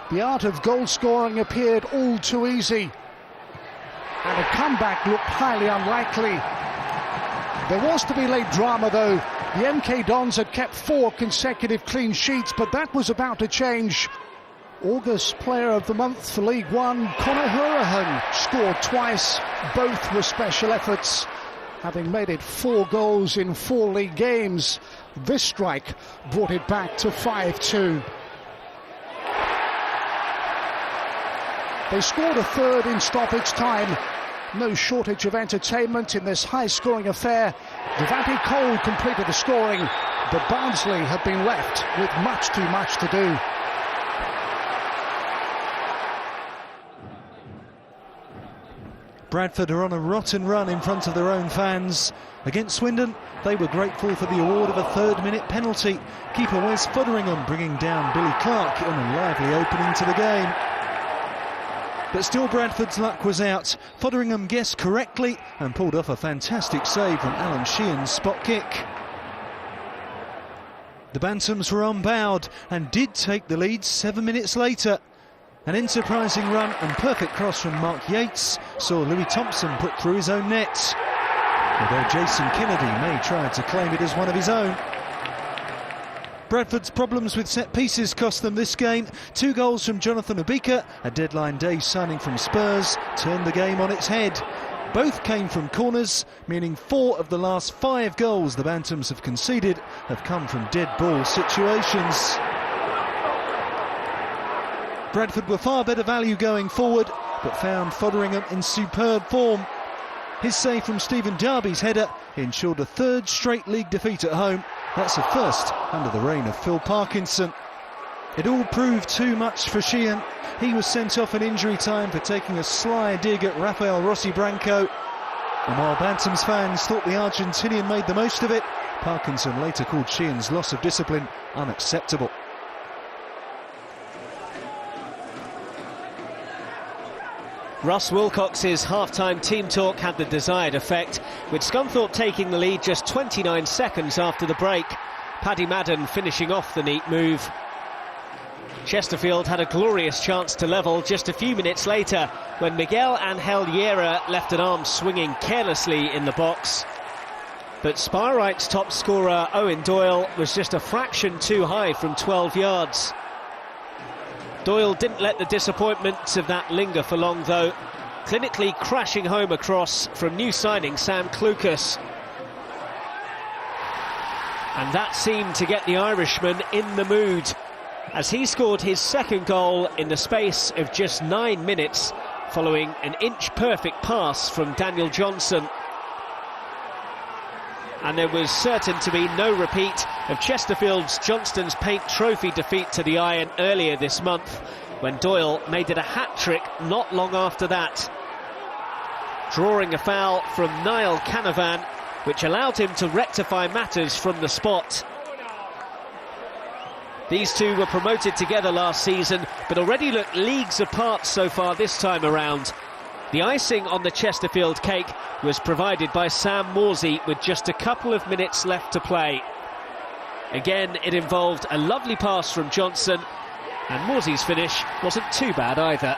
The art of goal scoring appeared all too easy, and a comeback looked highly unlikely. There was to be late drama though. The MK Dons had kept 4 consecutive clean sheets, but that was about to change. August Player of the Month for League One, Conor Hourihane scored twice. Both were special efforts, having made it 4 goals in 4 league games. This strike brought it back to 5-2. They scored a third in stoppage time. No shortage of entertainment in this high-scoring affair. Devante Cole completed the scoring, but Barnsley have been left with much too much to do. Bradford are on a rotten run in front of their own fans. Against Swindon, they were grateful for the award of a third-minute penalty. Keeper Wes Fotheringham bringing down Billy Clark in a lively opening to the game. But still Bradford's luck was out. Fotheringham guessed correctly and pulled off a fantastic save from Alan Sheehan's spot kick. The Bantams were unbowed and did take the lead 7 minutes later. An enterprising run and perfect cross from Mark Yates saw Louis Thompson put through his own net. Although Jason Kennedy may try to claim it as one of his own. Bradford's problems with set pieces cost them this game. 2 goals from Jonathan Obika, a deadline day signing from Spurs, turned the game on its head. Both came from corners, meaning 4 of the last 5 goals the Bantams have conceded have come from dead ball situations. Bradford were far better value going forward, but found Fotheringham in superb form. His save from Stephen Darby's header ensured a 3rd straight league defeat at home. That's a first under the reign of Phil Parkinson. It all proved too much for Sheehan. He was sent off in injury time for taking a sly dig at Rafael Rossi Branco. And while Bantams fans thought the Argentinian made the most of it, Parkinson later called Sheehan's loss of discipline unacceptable. Russ Wilcox's half-time team talk had the desired effect, with Scunthorpe taking the lead just 29 seconds after the break. Paddy Madden finishing off the neat move. Chesterfield had a glorious chance to level just a few minutes later when Miguel Angel Llera left an arm swinging carelessly in the box. But Spyrite's top scorer Owen Doyle was just a fraction too high from 12 yards. Doyle didn't let the disappointments of that linger for long though, clinically crashing home a cross from new signing Sam Clucas. And that seemed to get the Irishman in the mood, as he scored his 2nd goal in the space of just 9 minutes, following an inch-perfect pass from Daniel Johnson. And there was certain to be no repeat of Chesterfield's Johnston's Paint Trophy defeat to the Iron earlier this month, when Doyle made it a hat-trick not long after that, drawing a foul from Niall Canavan, which allowed him to rectify matters from the spot. These two were promoted together last season, but already look leagues apart so far this time around. The icing on the Chesterfield cake was provided by Sam Morsey with just a couple of minutes left to play. Again, it involved a lovely pass from Johnson, and Morsey's finish wasn't too bad either.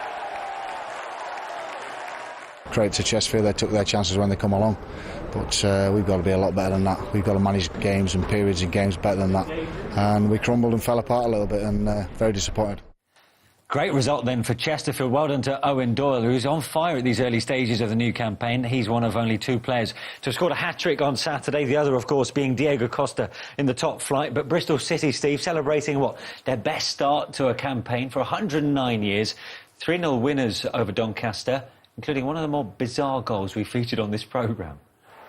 Credit to Chesterfield, they took their chances when they come along, but we've got to be a lot better than that. We've got to manage games and periods in games better than that, and we crumbled and fell apart a little bit, and very disappointed. Great result then for Chesterfield. Well done to Owen Doyle, who's on fire at these early stages of the new campaign. He's one of only 2 players to have scored a hat-trick on Saturday, the other, of course, being Diego Costa in the top flight. But Bristol City, Steve, celebrating, what, their best start to a campaign for 109 years. 3-0 winners over Doncaster, including one of the more bizarre goals we featured on this programme.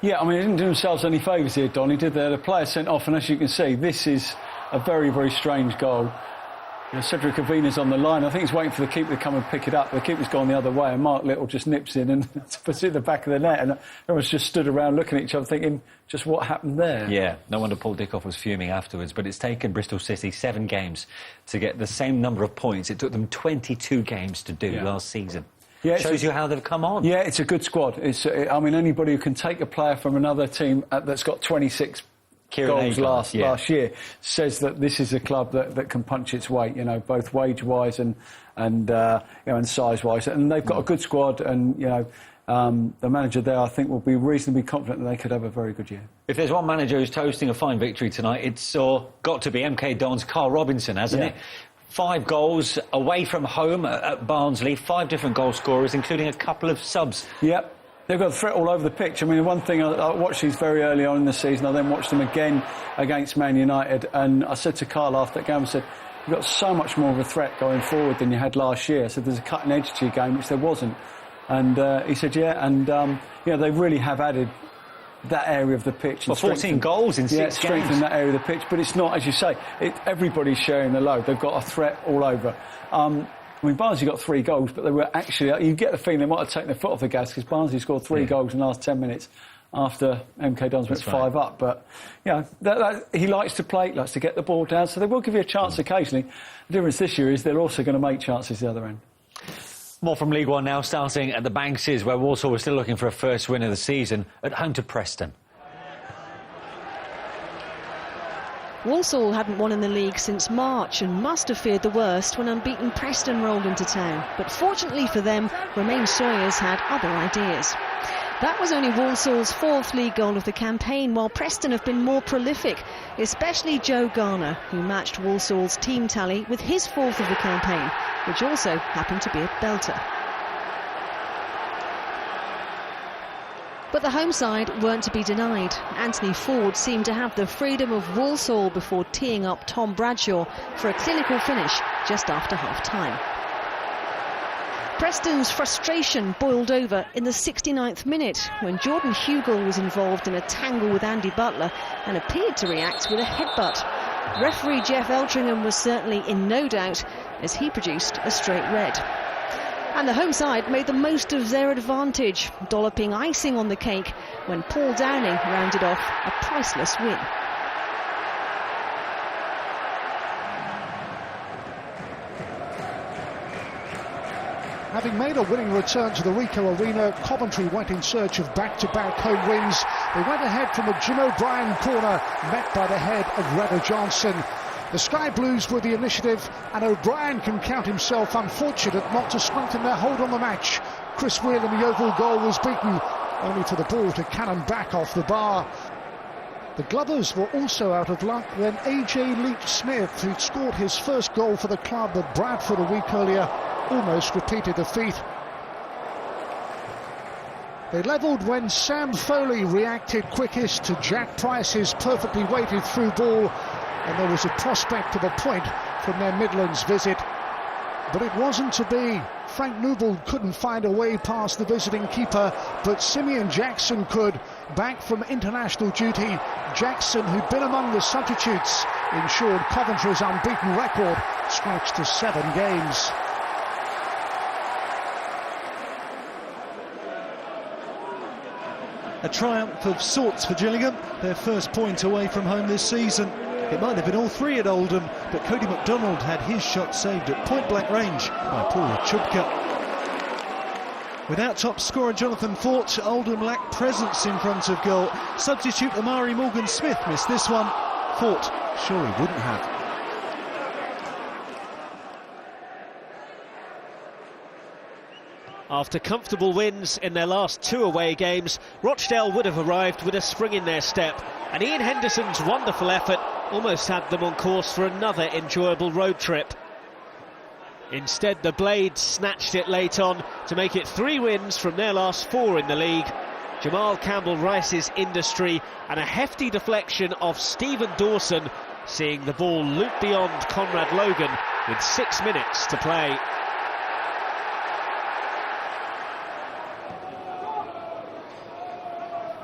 Yeah, I mean, they didn't do themselves any favours here, Donny, did they? The player sent off, and as you can see, this is a very, very strange goal. Cedric Avina's on the line. I think he's waiting for the keeper to come and pick it up. The keeper's gone the other way, and Mark Little just nips in and puts it in the back of the net. And everyone's just stood around looking at each other thinking, just what happened there? Yeah, no wonder Paul Dickoff was fuming afterwards. But it's taken Bristol City 7 games to get the same number of points it took them 22 games to do last season. Yeah, shows you how they've come on. Yeah, it's a good squad. I mean, anybody who can take a player from another team that's got 26 goals last year says that this is a club that can punch its weight, both wage-wise and size-wise. And they've got a good squad, and, the manager there, I think, will be reasonably confident that they could have a very good year. If there's one manager who's toasting a fine victory tonight, it's got to be MK Dons' Carl Robinson, hasn't it? 5 goals away from home at Barnsley, 5 different goal scorers, including a couple of subs. Yep. They've got a threat all over the pitch. I mean, the one thing, I watched these very early on in the season. I then watched them again against Man United. And I said to Carl after that game, I said, You've got so much more of a threat going forward than you had last year. So there's a cutting edge to your game, which there wasn't. And he said, yeah, and they really have added that area of the pitch. Well, 14 goals in 6 games. Strengthen that area of the pitch. But it's not, as you say, everybody's sharing the load. They've got a threat all over. I mean, Barnsley got 3 goals, but they were actually, you get the feeling they might have taken their foot off the gas because Barnsley scored 3 goals in the last 10 minutes after MK Dons went 5 up. But, he likes to play, likes to get the ball down, so they will give you a chance occasionally. The difference this year is they're also going to make chances the other end. More from League One now, starting at the Bankses, where Walsall were still looking for a first win of the season at home to Preston. Walsall hadn't won in the league since March and must have feared the worst when unbeaten Preston rolled into town. But fortunately for them, Romain Sawyers had other ideas. That was only Walsall's 4th league goal of the campaign, while Preston have been more prolific, especially Joe Garner, who matched Walsall's team tally with his 4th of the campaign, which also happened to be a belter. But the home side weren't to be denied. Anthony Ford seemed to have the freedom of Walsall before teeing up Tom Bradshaw for a clinical finish just after half-time. Preston's frustration boiled over in the 69th minute when Jordan Hugill was involved in a tangle with Andy Butler and appeared to react with a headbutt. Referee Jeff Eltringham was certainly in no doubt as he produced a straight red. And the home side made the most of their advantage, dolloping icing on the cake when Paul Downing rounded off a priceless win. Having made a winning return to the Ricoh Arena, Coventry went in search of back-to-back home wins. They went ahead from a Jim O'Brien corner, met by the head of Redder Johnson. The Sky Blues were the initiative, and O'Brien can count himself unfortunate not to strengthen their hold on the match. Chris Whelan, the Oval goal, was beaten, only for the ball to cannon back off the bar. The Glovers were also out of luck when A.J. Leach-Smith, who'd scored his first goal for the club at Bradford a week earlier, almost repeated the feat. They levelled when Sam Foley reacted quickest to Jack Price's perfectly weighted through ball, and there was a prospect of a point from their Midlands visit. But it wasn't to be. Frank Newbold couldn't find a way past the visiting keeper, but Simeon Jackson could. Back from international duty, Jackson, who'd been among the substitutes, ensured Coventry's unbeaten record stretched to 7 games. A triumph of sorts for Gillingham, their first point away from home this season. It might have been all 3 at Oldham, but Cody MacDonald had his shot saved at point-blank range by Paul Chubka. Without top scorer Jonathan Fort, Oldham lacked presence in front of goal. Substitute Amari Morgan-Smith missed this one. Fort surely wouldn't have. After comfortable wins in their last 2 away games, Rochdale would have arrived with a spring in their step, and Ian Henderson's wonderful effort almost had them on course for another enjoyable road trip. Instead, the Blades snatched it late on to make it 3 wins from their last 4 in the league. Jamal Campbell-Rice's industry and a hefty deflection of Stephen Dawson, seeing the ball loop beyond Conrad Logan with 6 minutes to play.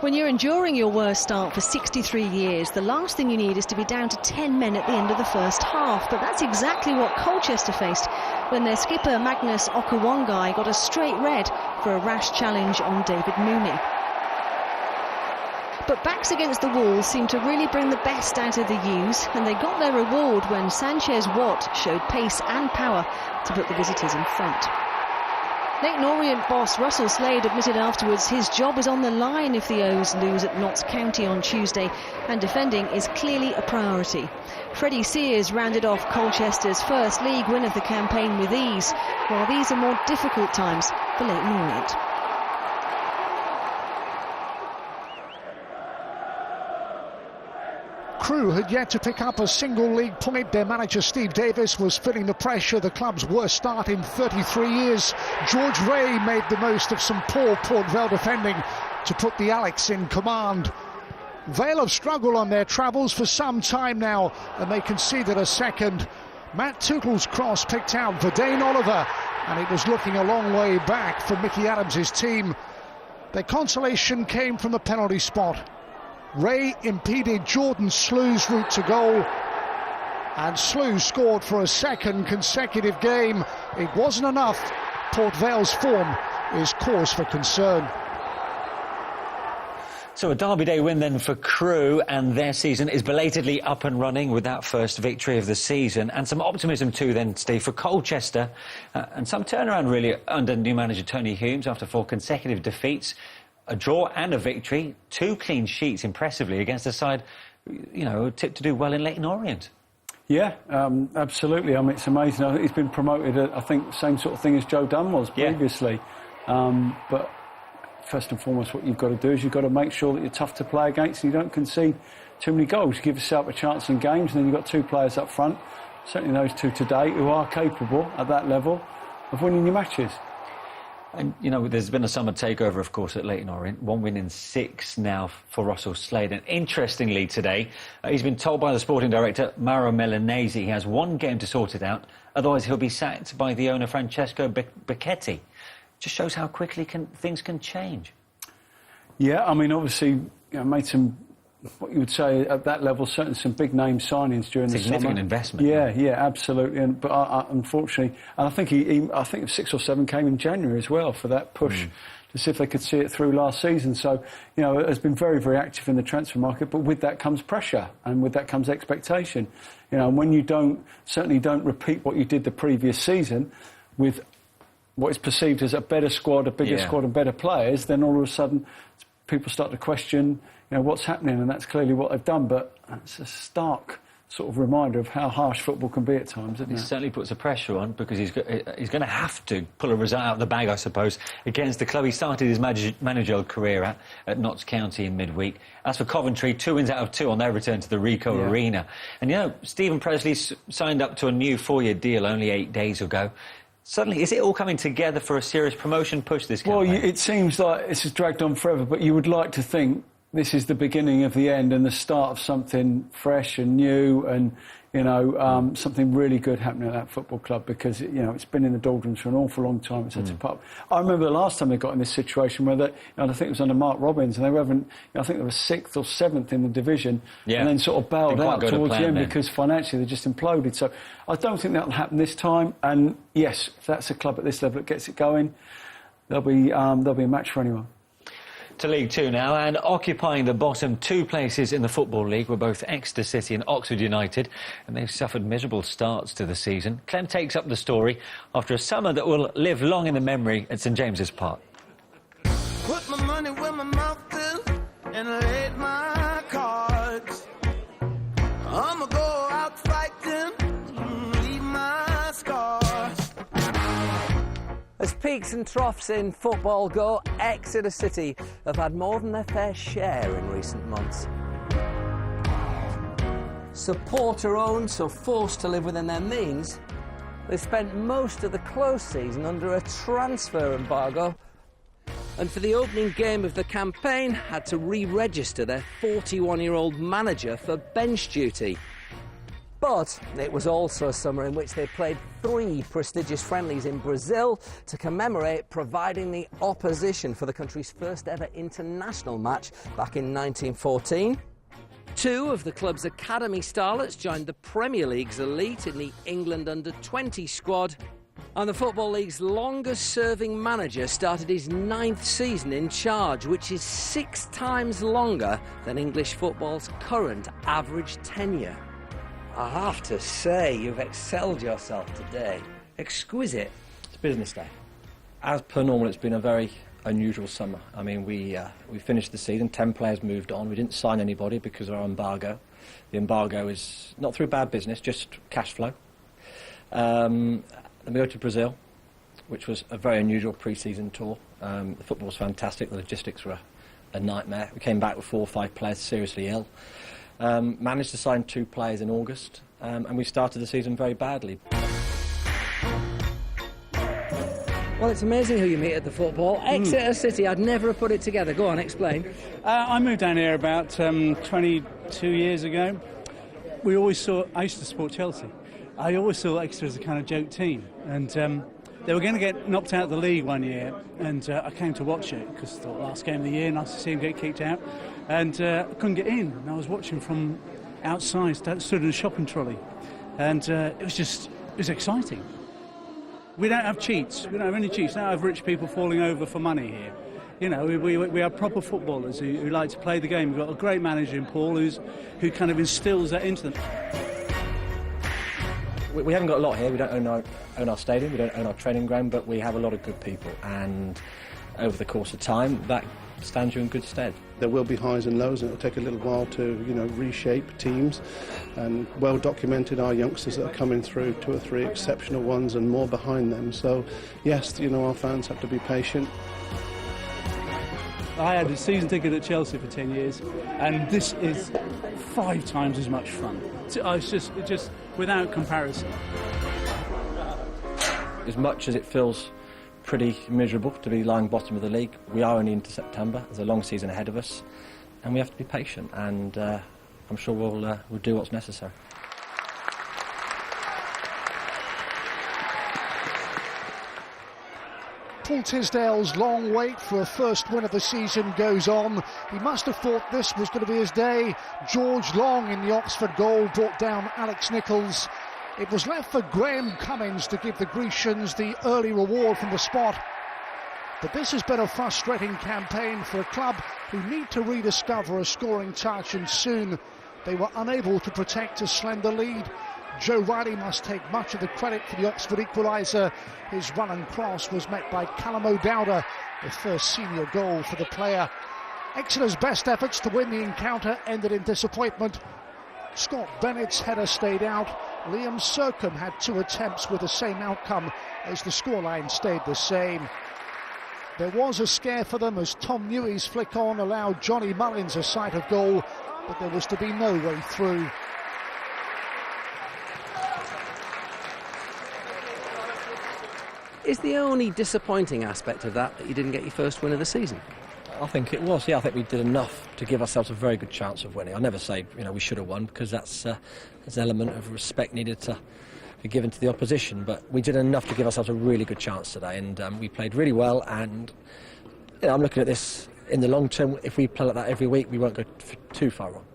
When you're enduring your worst start for 63 years, the last thing you need is to be down to 10 men at the end of the first half. But that's exactly what Colchester faced when their skipper Magnus Okuwangai got a straight red for a rash challenge on David Mooney. But backs against the wall seemed to really bring the best out of the U's, and they got their reward when Sanchez Watt showed pace and power to put the visitors in front. Leighton Orient boss Russell Slade admitted afterwards his job is on the line if the O's lose at Notts County on Tuesday, and defending is clearly a priority. Freddie Sears rounded off Colchester's first league win of the campaign with ease, while these are more difficult times for Leighton Orient. Crewe had yet to pick up a single league point. Their manager Steve Davis was feeling the pressure, the club's worst start in 33 years. George Ray made the most of some poor Port Vale defending to put the Alex in command. Vale have struggled on their travels for some time now, and they conceded a second. Matt Tootle's cross picked out for Dane Oliver, and it was looking a long way back for Mickey Adams' team. Their consolation came from the penalty spot. Ray impeded Jordan Slew's route to goal, and Slew scored for a second consecutive game. It wasn't enough. Port Vale's form is cause for concern. So a Derby Day win then for Crewe, and their season is belatedly up and running with that first victory of the season. And some optimism too then, Steve, for Colchester. And some turnaround really under new manager Tony Humes after 4 consecutive defeats. A draw and a victory, 2 clean sheets impressively against a side, you know, tipped to do well in Leyton Orient. Yeah, absolutely. I mean, it's amazing. I think he's been promoted, I think, same sort of thing as Joe Dunn was previously. But first and foremost, what you've got to do is you've got to make sure that you're tough to play against and you don't concede too many goals. You give yourself a chance in games, and then you've got 2 players up front, certainly those 2 today, who are capable at that level of winning your matches. And, you know, there's been a summer takeover, of course, at Leyton Orient. 1 win in 6 now for Russell Slade. And interestingly today, he's been told by the sporting director, Mauro Melanese, he has 1 game to sort it out. Otherwise, he'll be sacked by the owner, Francesco Becchetti. Just shows how quickly things can change. Yeah, I mean, obviously, you know, made some, what you would say at that level, certainly some big name signings during the summer. Significant investment. Yeah, absolutely. But unfortunately, and I think I think 6 or 7 came in January as well for that push to see if they could see it through last season. So, you know, has been very, very active in the transfer market. But with that comes pressure, and with that comes expectation. You know, and when you certainly don't repeat what you did the previous season with what is perceived as a better squad, a bigger squad and better players, then all of a sudden people start to question, you know, what's happening, and that's clearly what they've done. But it's a stark sort of reminder of how harsh football can be at times, isn't it? It certainly puts the pressure on, because he's going to have to pull a result out of the bag, I suppose, against the club he started his managerial career at Notts County in midweek. As for Coventry, 2 wins out of 2 on their return to the Ricoh Arena. And, you know, Stephen Presley signed up to a new 4-year deal only 8 days ago. Suddenly, is it all coming together for a serious promotion push this campaign? Well, it seems like this has dragged on forever, but you would like to think this is the beginning of the end and the start of something fresh and new, and, you know, something really good happening at that football club, because, you know, it's been in the doldrums for an awful long time. It's had to pop. I remember the last time they got in this situation where I think it was under Mark Robbins, and they were having, I think they were 6th or 7th in the division, and then sort of bailed out towards the end because financially they just imploded. So I don't think that'll happen this time. And yes, if that's a club at this level that gets it going, there'll be a match for anyone. To League Two now, and occupying the bottom 2 places in the Football League were both Exeter City and Oxford United, and they've suffered miserable starts to the season. Clem takes up the story after a summer that will live long in the memory at St James's Park. Put my money where my mouth is and laid my cards. I'ma go out fighting, leave my scars. As peaks and troughs in football go, Exeter City have had more than their fair share in recent months. Supporter-owned, so forced to live within their means, they spent most of the close season under a transfer embargo, and for the opening game of the campaign had to re-register their 41-year-old manager for bench duty. But it was also a summer in which they played 3 prestigious friendlies in Brazil to commemorate providing the opposition for the country's first ever international match back in 1914. 2 of the club's academy starlets joined the Premier League's elite in the England under-20 squad. And the Football League's longest-serving manager started his 9th season in charge, which is 6 times longer than English football's current average tenure. I have to say, you've excelled yourself today. Exquisite. It's business day. As per normal, it's been a very unusual summer. I mean, we finished the season, 10 players moved on. We didn't sign anybody because of our embargo. The embargo is not through bad business, just cash flow. Then we go to Brazil, which was a very unusual pre-season tour. The football was fantastic. The logistics were a nightmare. We came back with 4 or 5 players seriously ill. Managed to sign 2 players in August, and we started the season very badly. Well, it's amazing who you meet at the football. Exeter City, I'd never have put it together. Go on, explain. I moved down here about 22 years ago. I used to support Chelsea. I always saw Exeter as a kind of joke team, and they were going to get knocked out of the league one year, and I came to watch it because I thought last game of the year, nice to see them get kicked out, and I couldn't get in. And I was watching from outside, stood in a shopping trolley, and it was exciting. We don't have cheats. We don't have any cheats. We don't have rich people falling over for money here. You know, we have proper footballers who like to play the game. We've got a great manager in Paul who kind of instills that into them. We haven't got a lot here. We don't own our stadium, we don't own our training ground, but we have a lot of good people, and over the course of time that stands you in good stead. There will be highs and lows, and it'll take a little while to reshape teams, and well documented our youngsters that are coming through, 2 or 3 exceptional ones and more behind them. So yes, our fans have to be patient. I had a season ticket at Chelsea for 10 years, and this is 5 times as much fun. It's just without comparison. As much as it feels pretty miserable to be lying bottom of the league, we are only into September. There's a long season ahead of us, and we have to be patient, and I'm sure we'll do what's necessary. Paul Tisdale's long wait for a first win of the season goes on. He must have thought this was going to be his day. George Long in the Oxford goal brought down Alex Nichols. It was left for Graham Cummins to give the Grecians the early reward from the spot. But this has been a frustrating campaign for a club who need to rediscover a scoring touch, and soon they were unable to protect a slender lead. Joe Riley must take much of the credit for the Oxford equaliser. His run and cross was met by Callum O'Dowda, the first senior goal for the player. Exeter's best efforts to win the encounter ended in disappointment. Scott Bennett's header stayed out. Liam Sercombe had 2 attempts with the same outcome as the scoreline stayed the same. There was a scare for them as Tom Newey's flick on allowed Johnny Mullins a sight of goal, but there was to be no way through. Is the only disappointing aspect of that you didn't get your first win of the season? I think it was, yeah. I think we did enough to give ourselves a very good chance of winning. I'll never say, we should have won, because that's an element of respect needed to be given to the opposition. But we did enough to give ourselves a really good chance today, and we played really well. And I'm looking at this in the long term. If we play like that every week, we won't go too far wrong.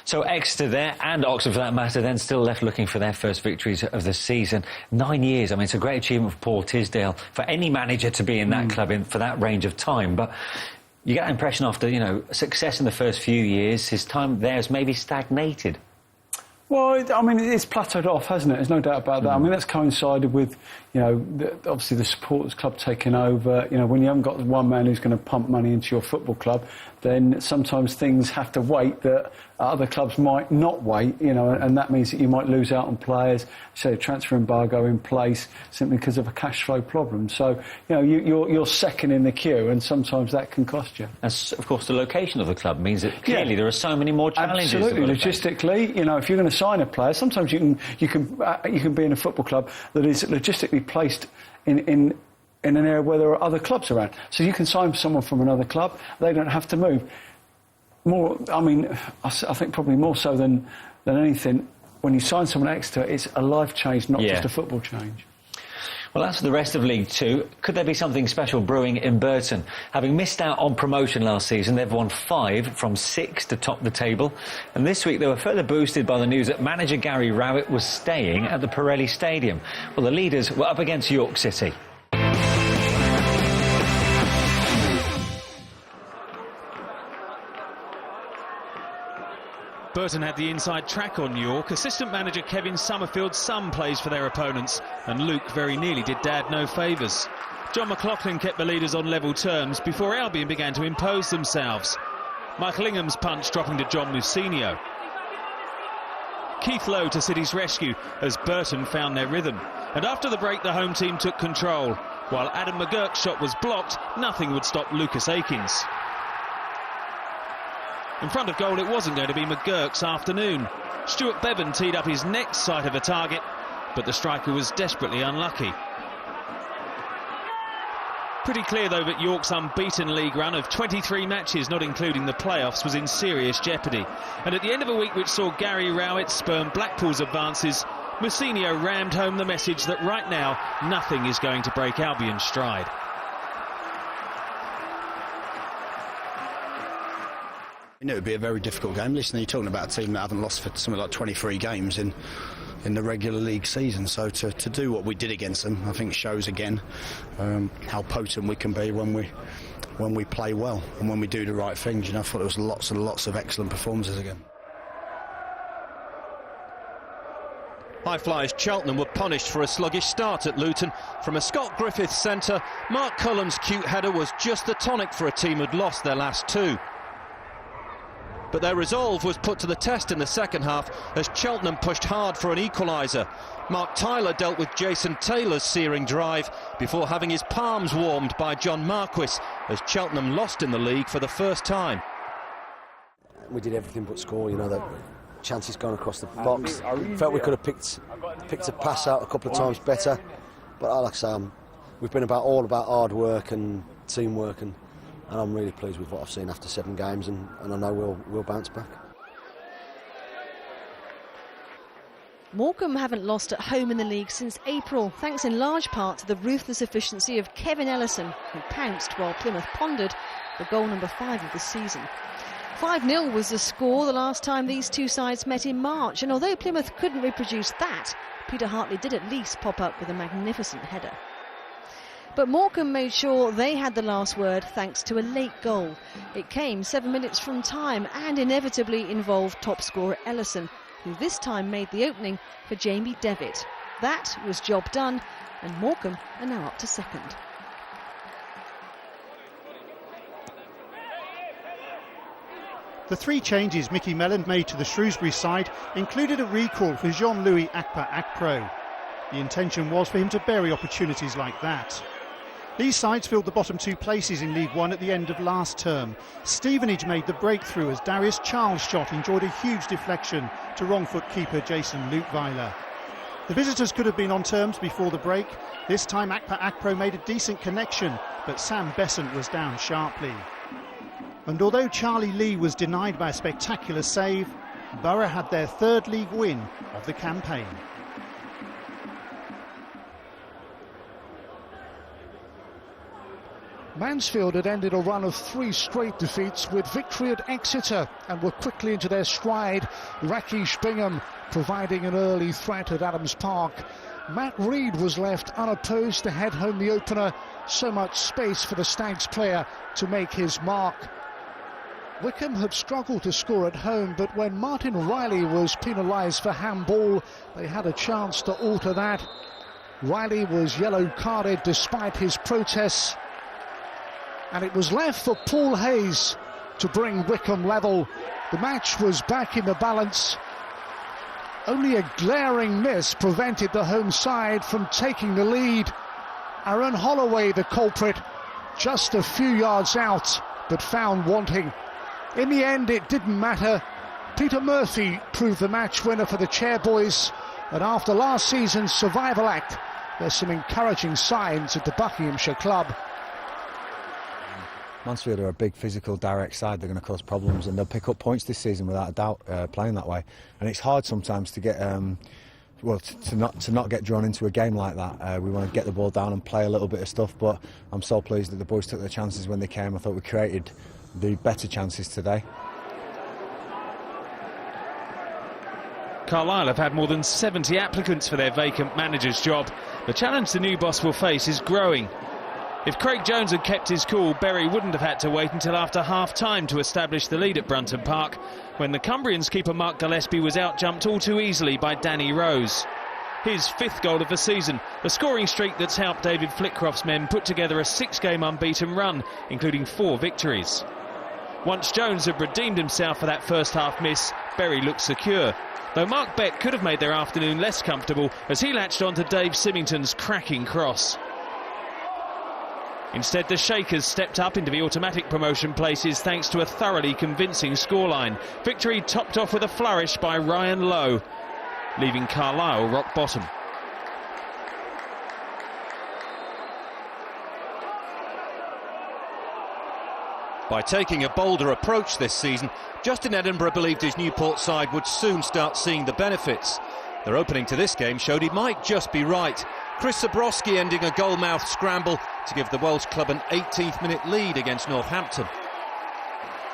So Exeter there, and Oxford for that matter, then still left looking for their first victories of the season. 9 years, I mean, it's a great achievement for Paul Tisdale, for any manager to be in that club for that range of time. But you get the impression after, success in the first few years, his time there has maybe stagnated. Well, I mean, it's plateaued off, hasn't it? There's no doubt about that. I mean, that's coincided with, obviously the supporters club taking over. When you haven't got one man who's going to pump money into your football club, then sometimes things have to wait that other clubs might not wait, and that means that you might lose out on players, say a transfer embargo in place simply because of a cash flow problem. So, you're second in the queue, and sometimes that can cost you. And of course, the location of the club means that clearly there are so many more challenges. Absolutely, logistically, if you're going to sign a player, sometimes you can be in a football club that is logistically placed in an area where there are other clubs around. So you can sign someone from another club, they don't have to move. I think probably more so than anything, when you sign someone at Exeter, it's a life change, not just a football change. Well, that's for the rest of League Two. Could there be something special brewing in Burton? Having missed out on promotion last season, they've won 5 from 6 to top the table. And this week they were further boosted by the news that manager Gary Rowett was staying at the Pirelli Stadium. Well, the leaders were up against York City. Burton had the inside track on York. Assistant manager Kevin Summerfield some plays for their opponents, and Luke very nearly did Dad no favours. John McLaughlin kept the leaders on level terms before Albion began to impose themselves. Michael Ingham's punch dropping to John Musinho. Keith Lowe to City's rescue as Burton found their rhythm. And after the break, the home team took control. While Adam McGurk's shot was blocked, nothing would stop Lucas Akins. In front of goal, it wasn't going to be McGurk's afternoon. Stuart Bevan teed up his next sight of a target, but the striker was desperately unlucky. Pretty clear, though, that York's unbeaten league run of 23 matches, not including the playoffs, was in serious jeopardy. And at the end of a week which saw Gary Rowett spurn Blackpool's advances, Mousinho rammed home the message that right now nothing is going to break Albion's stride. I knew it would be a very difficult game. Listen, you're talking about a team that haven't lost for something like 23 games in the regular league season. So to do what we did against them, I think shows again how potent we can be when we play well and when we do the right things. You know, I thought there was lots and lots of excellent performances again. High flyers Cheltenham were punished for a sluggish start at Luton. From a Scott Griffiths centre, Mark Cullen's cute header was just the tonic for a team who'd lost their last two. But their resolve was put to the test in the second half as Cheltenham pushed hard for an equaliser. Mark Tyler dealt with Jason Taylor's searing drive before having his palms warmed by John Marquis as Cheltenham lost in the league for the first time. We did everything but score, you know, the chances gone across the box. Felt we could have picked a pass out a couple of times better, but like I say, we've been all about hard work and teamwork, and I'm really pleased with what I've seen after 7 games, and I know we'll bounce back. Morecambe haven't lost at home in the league since April, thanks in large part to the ruthless efficiency of Kevin Ellison, who pounced while Plymouth pondered for goal number 5 of the season. 5-0 was the score the last time these two sides met in March, and although Plymouth couldn't reproduce that, Peter Hartley did at least pop up with a magnificent header. But Morecambe made sure they had the last word thanks to a late goal. It came 7 minutes from time and inevitably involved top scorer Ellison, who this time made the opening for Jamie Devitt. That was job done, and Morecambe are now up to second. The 3 changes Mickey Mellon made to the Shrewsbury side included a recall for Jean-Louis Akpa-Akpro. The intention was for him to bury opportunities like that. These sides filled the bottom 2 places in League One at the end of last term. Stevenage made the breakthrough as Darius Charles' shot enjoyed a huge deflection to wrong-foot keeper Jason Luteweiler. The visitors could have been on terms before the break. This time Akpa-Akpro made a decent connection, but Sam Besant was down sharply. And although Charlie Lee was denied by a spectacular save, Borough had their 3rd league win of the campaign. Mansfield had ended a run of 3 straight defeats with victory at Exeter and were quickly into their stride. Rakesh Bingham providing an early threat at Adams Park. Matt Reed was left unopposed to head home the opener. So much space for the Stags player to make his mark. Wycombe had struggled to score at home, but when Martin Riley was penalised for handball, they had a chance to alter that. Riley was yellow-carded despite his protests, and it was left for Paul Hayes to bring Wycombe level. The match was back in the balance. Only a glaring miss prevented the home side from taking the lead. Aaron Holloway, the culprit, just a few yards out, but found wanting. In the end, it didn't matter. Peter Murphy proved the match winner for the Chairboys, and after last season's survival act, there's some encouraging signs at the Buckinghamshire club. Mansfield are a big, physical, direct side. They're going to cause problems, and they'll pick up points this season without a doubt, playing that way. And it's hard sometimes to get, to not get drawn into a game like that. We want to get the ball down and play a little bit of stuff, but I'm so pleased that the boys took their chances when they came. I thought we created the better chances today. Carlisle have had more than 70 applicants for their vacant manager's job. The challenge the new boss will face is growing. If Craig Jones had kept his cool, Bury wouldn't have had to wait until after half-time to establish the lead at Brunton Park, when the Cumbrians keeper Mark Gillespie was out-jumped all too easily by Danny Rose. His 5th goal of the season, a scoring streak that's helped David Flitcroft's men put together a 6-game unbeaten run, including 4 victories. Once Jones had redeemed himself for that first half miss, Bury looked secure, though Mark Beck could have made their afternoon less comfortable as he latched onto Dave Symington's cracking cross. Instead, the Shakers stepped up into the automatic promotion places thanks to a thoroughly convincing scoreline. Victory topped off with a flourish by Ryan Lowe, leaving Carlisle rock bottom. By taking a bolder approach this season, Justin Edinburgh believed his Newport side would soon start seeing the benefits. Their opening to this game showed he might just be right. Chris Zabrowski ending a goal-mouthed scramble to give the Welsh club an 18th minute lead against Northampton.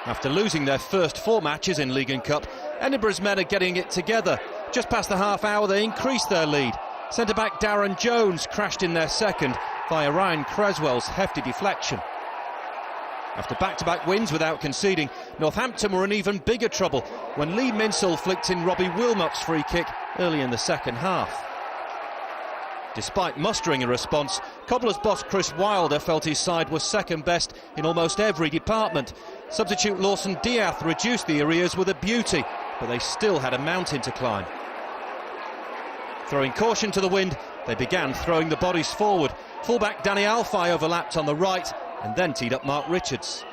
After losing their first 4 matches in League and Cup, Edinburgh's men are getting it together. Just past the half hour they increased their lead. Centre-back Darren Jones crashed in their second via Ryan Creswell's hefty deflection. After back-to-back wins without conceding, Northampton were in even bigger trouble when Lee Minsell flicked in Robbie Wilmot's free kick early in the second half. Despite mustering a response, Cobblers boss Chris Wilder felt his side was second best in almost every department. Substitute Lawson Diath reduced the arrears with a beauty, but they still had a mountain to climb. Throwing caution to the wind, they began throwing the bodies forward. Fullback Danny Alfai overlapped on the right and then teed up Mark Richards.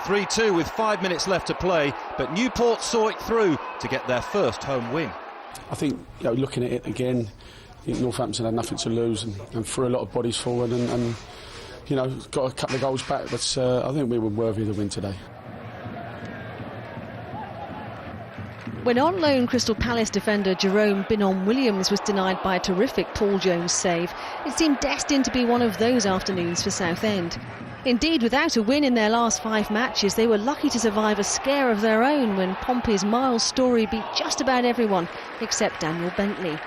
3-2 with 5 minutes left to play, but Newport saw it through to get their first home win. I think, looking at it again, I think Northampton had nothing to lose and threw a lot of bodies forward and got a couple of goals back, but I think we were worthy of the win today. When on loan Crystal Palace defender Jerome Binon-Williams was denied by a terrific Paul Jones save, it seemed destined to be one of those afternoons for Southend. Indeed, without a win in their last 5 matches, they were lucky to survive a scare of their own when Pompey's Miles Story beat just about everyone except Daniel Bentley.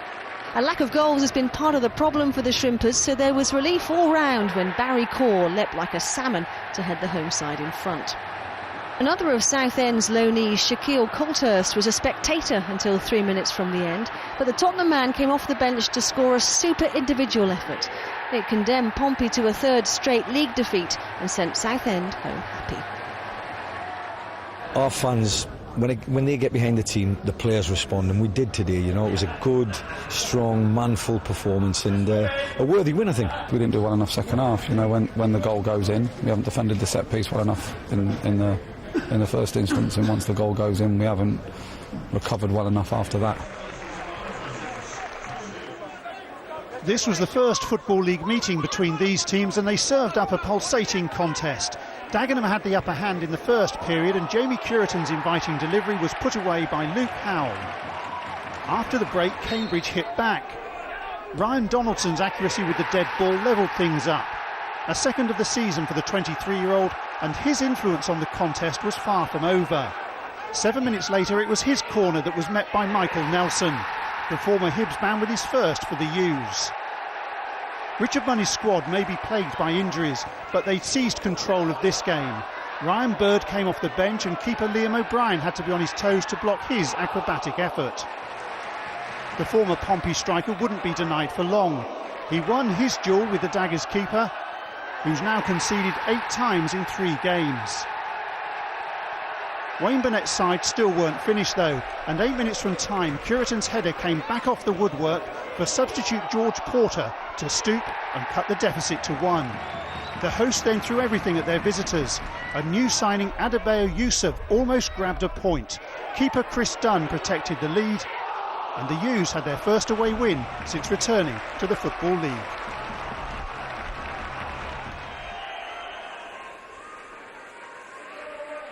A lack of goals has been part of the problem for the Shrimpers, so there was relief all round when Barry Corr leapt like a salmon to head the home side in front. Another of Southend's loanees, Shaquille Colthurst, was a spectator until 3 minutes from the end, but the Tottenham man came off the bench to score a super individual effort. It condemned Pompey to a 3rd straight league defeat and sent Southend home happy. Our fans, when they get behind the team, the players respond, and we did today. It was a good, strong, manful performance and a worthy win, I think. We didn't do well enough second half. When the goal goes in, we haven't defended the set piece well enough in the first instance, and once the goal goes in, we haven't recovered well enough after that. This was the first Football League meeting between these teams, and they served up a pulsating contest. Dagenham had the upper hand in the first period, and Jamie Curitan's inviting delivery was put away by Luke Howell. After the break, Cambridge hit back. Ryan Donaldson's accuracy with the dead ball levelled things up. A second of the season for the 23-year-old, and his influence on the contest was far from over. 7 minutes later, it was his corner that was met by Michael Nelson, the former Hibs man with his first for the U's. Richard Money's squad may be plagued by injuries, but they seized control of this game. Ryan Bird came off the bench and keeper Liam O'Brien had to be on his toes to block his acrobatic effort. The former Pompey striker wouldn't be denied for long. He won his duel with the Daggers keeper, who's now conceded 8 times in 3 games. Wayne Burnett's side still weren't finished though, and 8 minutes from time, Curitan's header came back off the woodwork for substitute George Porter to stoop and cut the deficit to 1. The hosts then threw everything at their visitors. A new signing, Adebayo Yusuf, almost grabbed a point. Keeper Chris Dunn protected the lead, and the U's had their first away win since returning to the Football League.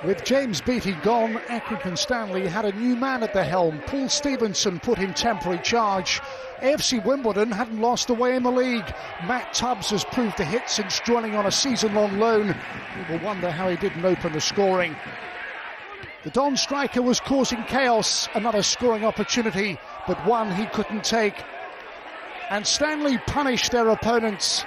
With James Beattie gone, Accrington Stanley had a new man at the helm. Paul Stevenson put in temporary charge. AFC Wimbledon hadn't lost away in the league. Matt Tubbs has proved a hit since joining on a season-long loan. We will wonder how he didn't open the scoring. The Don striker was causing chaos, another scoring opportunity, but one he couldn't take. And Stanley punished their opponents.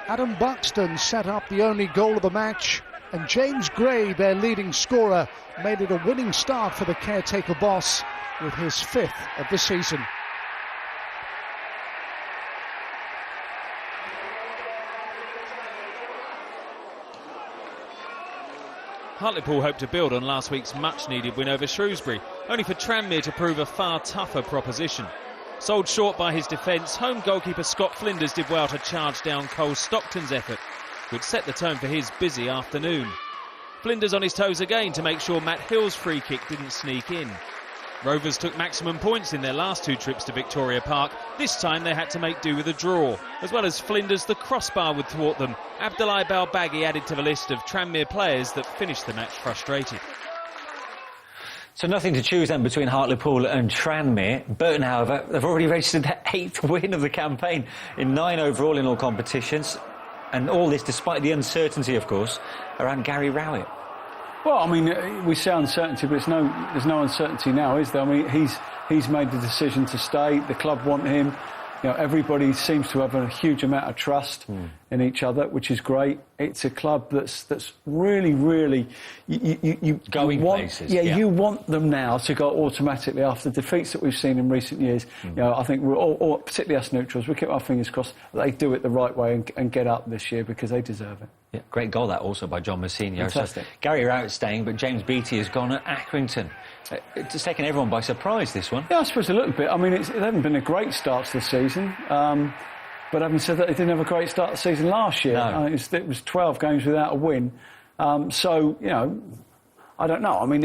Adam Buxton set up the only goal of the match, and James Gray, their leading scorer, made it a winning start for the caretaker boss with his 5th of the season. Hartlepool hoped to build on last week's much-needed win over Shrewsbury, only for Tranmere to prove a far tougher proposition. Sold short by his defence, home goalkeeper Scott Flinders did well to charge down Cole Stockton's effort, which set the tone for his busy afternoon. Flinders on his toes again to make sure Matt Hill's free kick didn't sneak in. Rovers took maximum points in their last 2 trips to Victoria Park. This time they had to make do with a draw. As well as Flinders, the crossbar would thwart them. Abdoulaye Balbaghi added to the list of Tranmere players that finished the match frustrated. So nothing to choose then between Hartlepool and Tranmere. Burton, however, they've already registered their 8th win of the campaign in 9 overall in all competitions. And all this despite the uncertainty, of course, around Gary Rowett. Well, I mean, we say uncertainty, but there's no uncertainty now, is there? I mean, he's made the decision to stay. The club want him. You know, everybody seems to have a huge amount of trust in each other, which is great. It's a club that's really, really you going want, places. Yeah, you want them now to go automatically after defeats that we've seen in recent years. You know, I think we're all, particularly us neutrals, we keep our fingers crossed that they do it the right way and get up this year because they deserve it. Yeah, great goal that also by John Mousinho. Fantastic. So Gary Rowett's staying, but James Beattie has gone at Accrington. It's taken everyone by surprise, this one. Yeah, I suppose a little bit. I mean, it hasn't been a great start to the season. But having said that, they didn't have a great start to the season last year. No. It was 12 games without a win. So, you know, I don't know. I mean,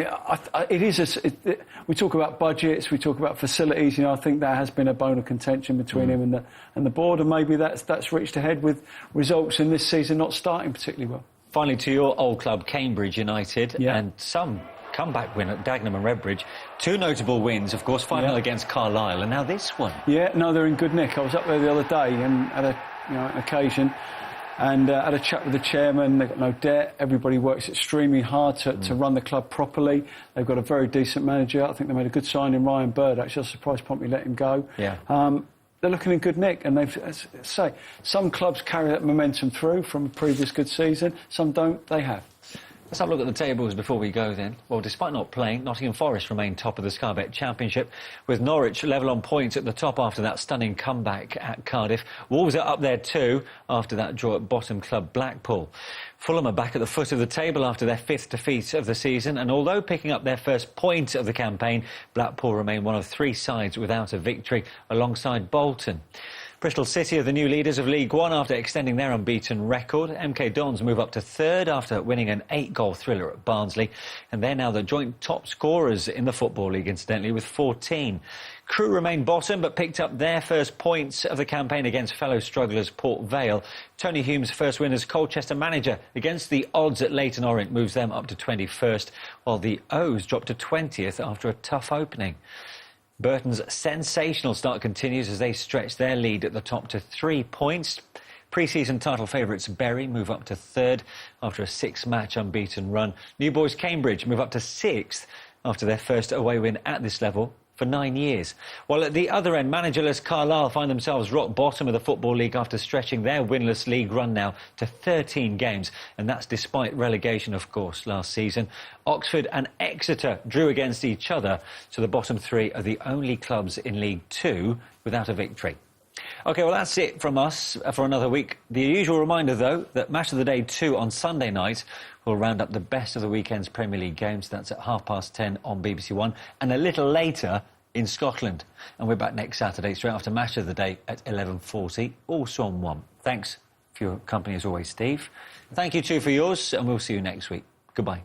we talk about budgets, we talk about facilities. You know, I think that has been a bone of contention between him and the board, and maybe that's reached ahead with results in this season not starting particularly well. Finally, to your old club, Cambridge United, and some comeback win at Dagenham and Redbridge. 2 notable wins, of course, 5-0 against Carlisle, and now this one. Yeah, no, they're in good nick. I was up there the other day and had an occasion and had a chat with the chairman. They've got no debt. Everybody works extremely hard to run the club properly. They've got a very decent manager. I think they made a good signing, Ryan Bird. Actually, I was surprised Pompey let him go. Yeah. They're looking in good nick, and as I say, some clubs carry that momentum through from a previous good season. Some don't. They have. Let's have a look at the tables before we go then. Well, despite not playing, Nottingham Forest remain top of the Sky Bet Championship, with Norwich level on points at the top after that stunning comeback at Cardiff. Wolves are up there too after that draw at bottom club Blackpool. Fulham are back at the foot of the table after their 5th defeat of the season, and although picking up their first point of the campaign, Blackpool remain one of 3 sides without a victory alongside Bolton. Bristol City are the new leaders of League One after extending their unbeaten record. MK Dons move up to 3rd after winning an 8-goal thriller at Barnsley, and they're now the joint top scorers in the Football League, incidentally, with 14. Crewe remain bottom, but picked up their first points of the campaign against fellow strugglers Port Vale. Tony Hume's first win as Colchester manager against the odds at Leyton Orient moves them up to 21st, while the O's drop to 20th after a tough opening. Burton's sensational start continues as they stretch their lead at the top to 3 points. Pre-season title favourites Bury move up to 3rd after a 6-match unbeaten run. New Boys Cambridge move up to 6th after their first away win at this level for 9 years. While at the other end, managerless Carlisle find themselves rock bottom of the Football League after stretching their winless league run now to 13 games, and that's despite relegation, of course, last season. Oxford and Exeter drew against each other, so the bottom 3 are the only clubs in League 2 without a victory. OK, well, that's it from us for another week. The usual reminder, though, that Match of the Day 2 on Sunday night will round up the best of the weekend's Premier League games. That's at 10:30 on BBC One, and a little later in Scotland. And we're back next Saturday, straight after Match of the Day at 11:40, also on One. Thanks for your company as always, Steve. Thank you too for yours, and we'll see you next week. Goodbye.